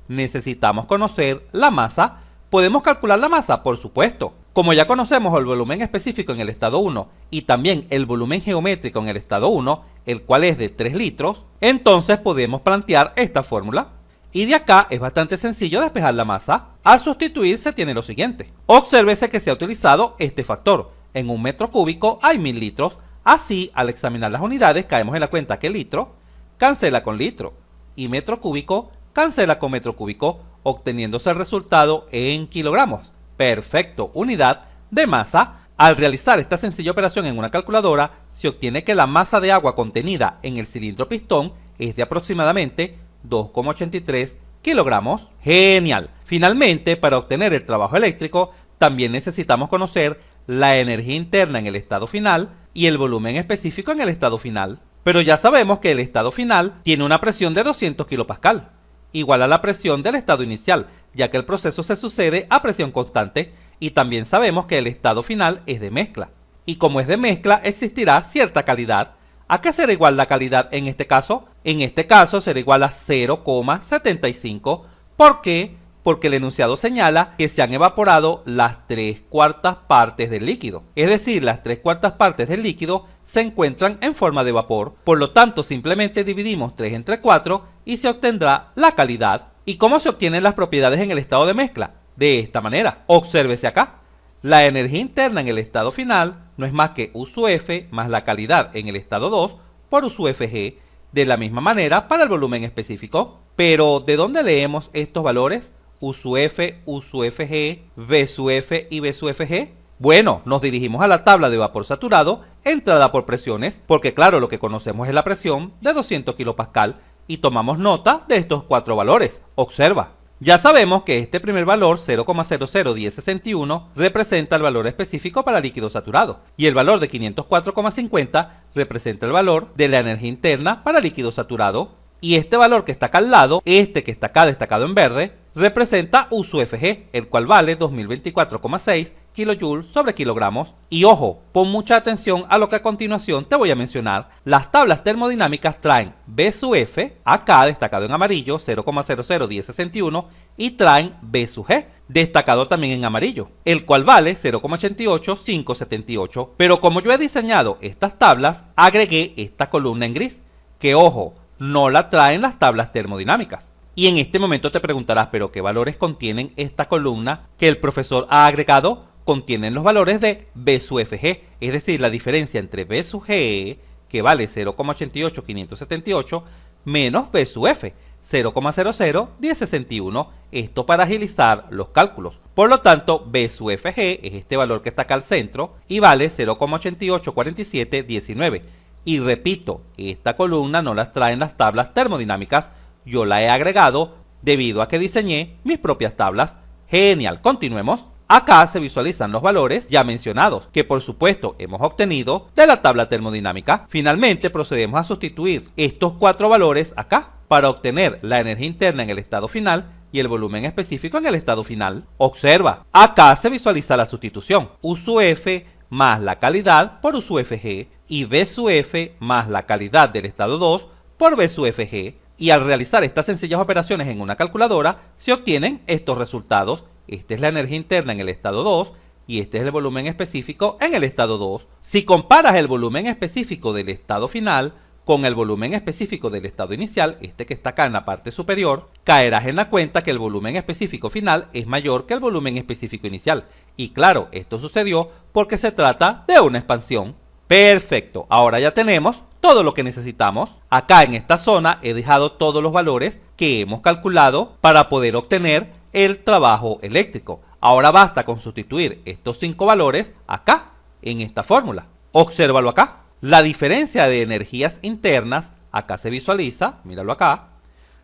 Necesitamos conocer la masa. ¿Podemos calcular la masa? Por supuesto. Como ya conocemos el volumen específico en el estado 1 y también el volumen geométrico en el estado 1, el cual es de 3 litros, entonces podemos plantear esta fórmula. Y de acá es bastante sencillo despejar la masa. Al sustituir se tiene lo siguiente. Obsérvese que se ha utilizado este factor. En un metro cúbico hay 1000 litros. Así, al examinar las unidades, caemos en la cuenta que litro cancela con litro y metro cúbico cancela con metro cúbico, obteniéndose el resultado en kilogramos. Perfecto, unidad de masa. Al realizar esta sencilla operación en una calculadora, se obtiene que la masa de agua contenida en el cilindro pistón es de aproximadamente 2,83 kilogramos. Genial. Finalmente, para obtener el trabajo eléctrico, también necesitamos conocer la energía interna en el estado final y el volumen específico en el estado final. Pero ya sabemos que el estado final tiene una presión de 200 kPa, igual a la presión del estado inicial, ya que el proceso se sucede a presión constante, y también sabemos que el estado final es de mezcla. Y como es de mezcla, existirá cierta calidad. ¿A qué será igual la calidad en este caso? En este caso será igual a 0,75. ¿Por qué? Porque el enunciado señala que se han evaporado las 3/4 partes del líquido. Es decir, las 3/4 partes del líquido se encuentran en forma de vapor. Por lo tanto, simplemente dividimos 3 entre 4 y se obtendrá la calidad. ¿Y cómo se obtienen las propiedades en el estado de mezcla? De esta manera. Obsérvese acá. La energía interna en el estado final no es más que U sub F más la calidad en el estado 2 por U sub Fg. De la misma manera para el volumen específico. Pero, ¿de dónde leemos estos valores? U sub F, U sub Fg, V sub F y V sub Fg. Bueno, nos dirigimos a la tabla de vapor saturado entrada por presiones, porque claro, lo que conocemos es la presión de 200 kPa y tomamos nota de estos 4 valores. Observa. Ya sabemos que este primer valor, 0,001061, representa el valor específico para líquido saturado y el valor de 504,50 representa el valor de la energía interna para líquido saturado. Y este valor que está acá al lado, este que está acá destacado en verde, representa U sub Fg, el cual vale 2024,6 kJ sobre kilogramos. Y ojo, pon mucha atención a lo que a continuación te voy a mencionar. Las tablas termodinámicas traen V sub F, acá destacado en amarillo, 0,001061, y traen V sub G, destacado también en amarillo, el cual vale 0,88578. Pero como yo he diseñado estas tablas, agregué esta columna en gris, que ojo, no la traen las tablas termodinámicas. Y en este momento te preguntarás, ¿pero qué valores contienen esta columna que el profesor ha agregado? Contienen los valores de V sub Fg, es decir, la diferencia entre V sub G, que vale 0,88578, menos V sub F, 0,001061, esto para agilizar los cálculos. Por lo tanto, B sub Fg es este valor que está acá al centro y vale 0,884719. Y repito, esta columna no las traen las tablas termodinámicas, yo la he agregado debido a que diseñé mis propias tablas. Genial, continuemos. Acá se visualizan los valores ya mencionados, que por supuesto hemos obtenido de la tabla termodinámica. Finalmente procedemos a sustituir estos 4 valores acá para obtener la energía interna en el estado final y el volumen específico en el estado final. Observa, acá se visualiza la sustitución. U sub F más la calidad por U sub Fg y B sub F más la calidad del estado 2 por B sub Fg. Y al realizar estas sencillas operaciones en una calculadora, se obtienen estos resultados. Esta es la energía interna en el estado 2 y este es el volumen específico en el estado 2. Si comparas el volumen específico del estado final con el volumen específico del estado inicial, este que está acá en la parte superior, caerás en la cuenta que el volumen específico final es mayor que el volumen específico inicial. Y claro, esto sucedió porque se trata de una expansión. Perfecto, ahora ya tenemos todo lo que necesitamos. Acá en esta zona he dejado todos los valores que hemos calculado para poder obtener el trabajo eléctrico. Ahora basta con sustituir estos 5 valores acá, en esta fórmula. Obsérvalo acá. La diferencia de energías internas, acá se visualiza, míralo acá,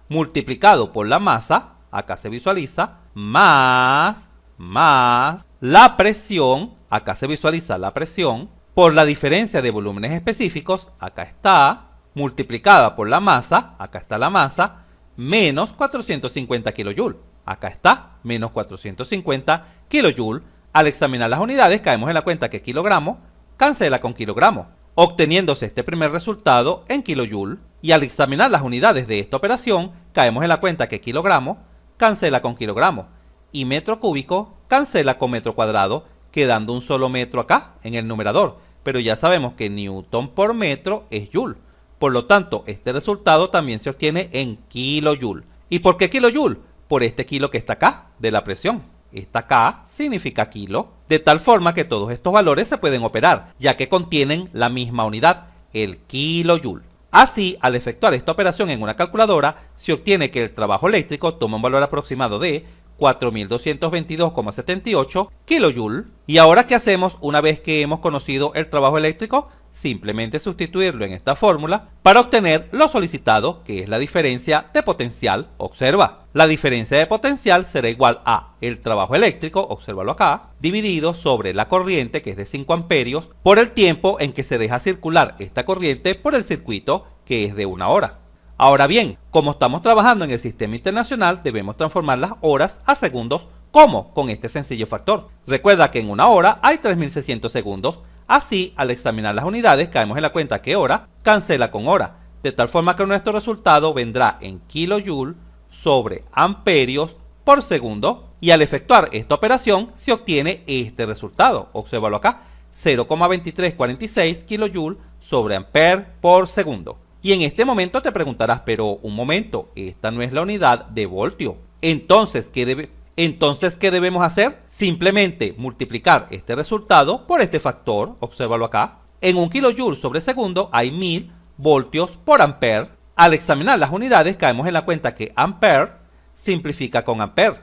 multiplicado por la masa, acá se visualiza, más la presión, acá se visualiza la presión, por la diferencia de volúmenes específicos, acá está, multiplicada por la masa, acá está la masa, menos 450 kJ. Acá está, menos 450 kJ. Al examinar las unidades, caemos en la cuenta que kilogramo cancela con kilogramo, obteniéndose este primer resultado en kilojoule. Y al examinar las unidades de esta operación, caemos en la cuenta que kilogramo cancela con kilogramo y metro cúbico cancela con metro cuadrado, quedando un solo metro acá en el numerador. Pero ya sabemos que newton por metro es joule. Por lo tanto, este resultado también se obtiene en kilojoule. ¿Y por qué kilojoule? Por este kilo que está acá, de la presión. Esta K significa kilo, de tal forma que todos estos valores se pueden operar, ya que contienen la misma unidad, el kilojoule. Así, al efectuar esta operación en una calculadora, se obtiene que el trabajo eléctrico toma un valor aproximado de 4222,78 kilojoule. ¿Y ahora qué hacemos una vez que hemos conocido el trabajo eléctrico? Simplemente sustituirlo en esta fórmula para obtener lo solicitado, que es la diferencia de potencial. Observa, la diferencia de potencial será igual a el trabajo eléctrico, obsérvalo acá, dividido sobre la corriente, que es de 5 amperios, por el tiempo en que se deja circular esta corriente por el circuito, que es de 1 hora. Ahora bien, como estamos trabajando en el sistema internacional, debemos transformar las horas a segundos. ¿Cómo? Con este sencillo factor. Recuerda que en una hora hay 3600 segundos. Así, al examinar las unidades, caemos en la cuenta que hora cancela con hora, de tal forma que nuestro resultado vendrá en kilojoule sobre amperios por segundo, y al efectuar esta operación se obtiene este resultado. Obsérvalo acá, 0,2346 kilojoule sobre ampere por segundo. Y en este momento te preguntarás, pero un momento, esta no es la unidad de voltio. Entonces, ¿qué debemos hacer? Simplemente multiplicar este resultado por este factor, obsérvalo acá. En un kilojoule sobre segundo hay 1000 voltios por ampere. Al examinar las unidades caemos en la cuenta que ampere simplifica con ampere,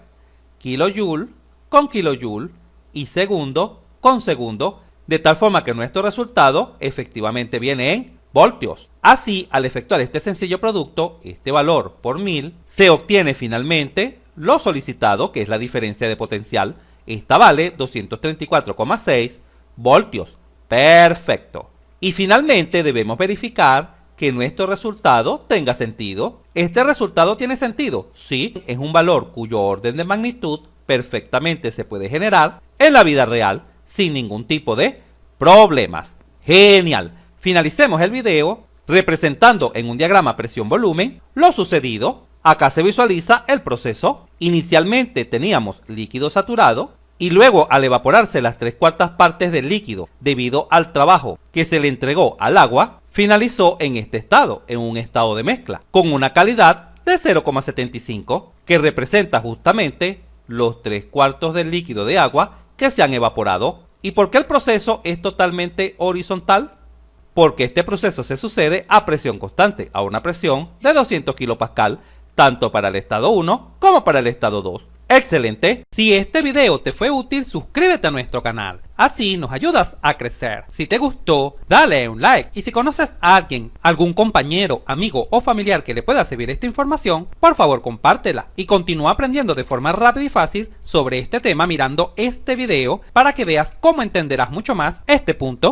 kilojoule con kilojoule y segundo con segundo, de tal forma que nuestro resultado efectivamente viene en voltios. Así, al efectuar este sencillo producto, este valor por 1000, se obtiene finalmente lo solicitado, que es la diferencia de potencial. Esta vale 234,6 voltios. Perfecto. Y finalmente debemos verificar que nuestro resultado tenga sentido. ¿Este resultado tiene sentido? Sí, es un valor cuyo orden de magnitud perfectamente se puede generar en la vida real sin ningún tipo de problemas. Genial. Finalicemos el video representando en un diagrama presión-volumen lo sucedido. Acá se visualiza el proceso. Inicialmente teníamos líquido saturado y luego, al evaporarse las 3/4 partes del líquido debido al trabajo que se le entregó al agua, finalizó en este estado, en un estado de mezcla, con una calidad de 0,75, que representa justamente los 3/4 del líquido de agua que se han evaporado. ¿Y por qué el proceso es totalmente horizontal? Porque este proceso se sucede a presión constante, a una presión de 200 kPa, tanto para el estado 1 como para el estado 2. ¡Excelente! Si este video te fue útil, suscríbete a nuestro canal. Así nos ayudas a crecer. Si te gustó, dale un like. Y si conoces a alguien, algún compañero, amigo o familiar que le pueda servir esta información, por favor compártela. Y continúa aprendiendo de forma rápida y fácil sobre este tema mirando este video para que veas cómo entenderás mucho más este punto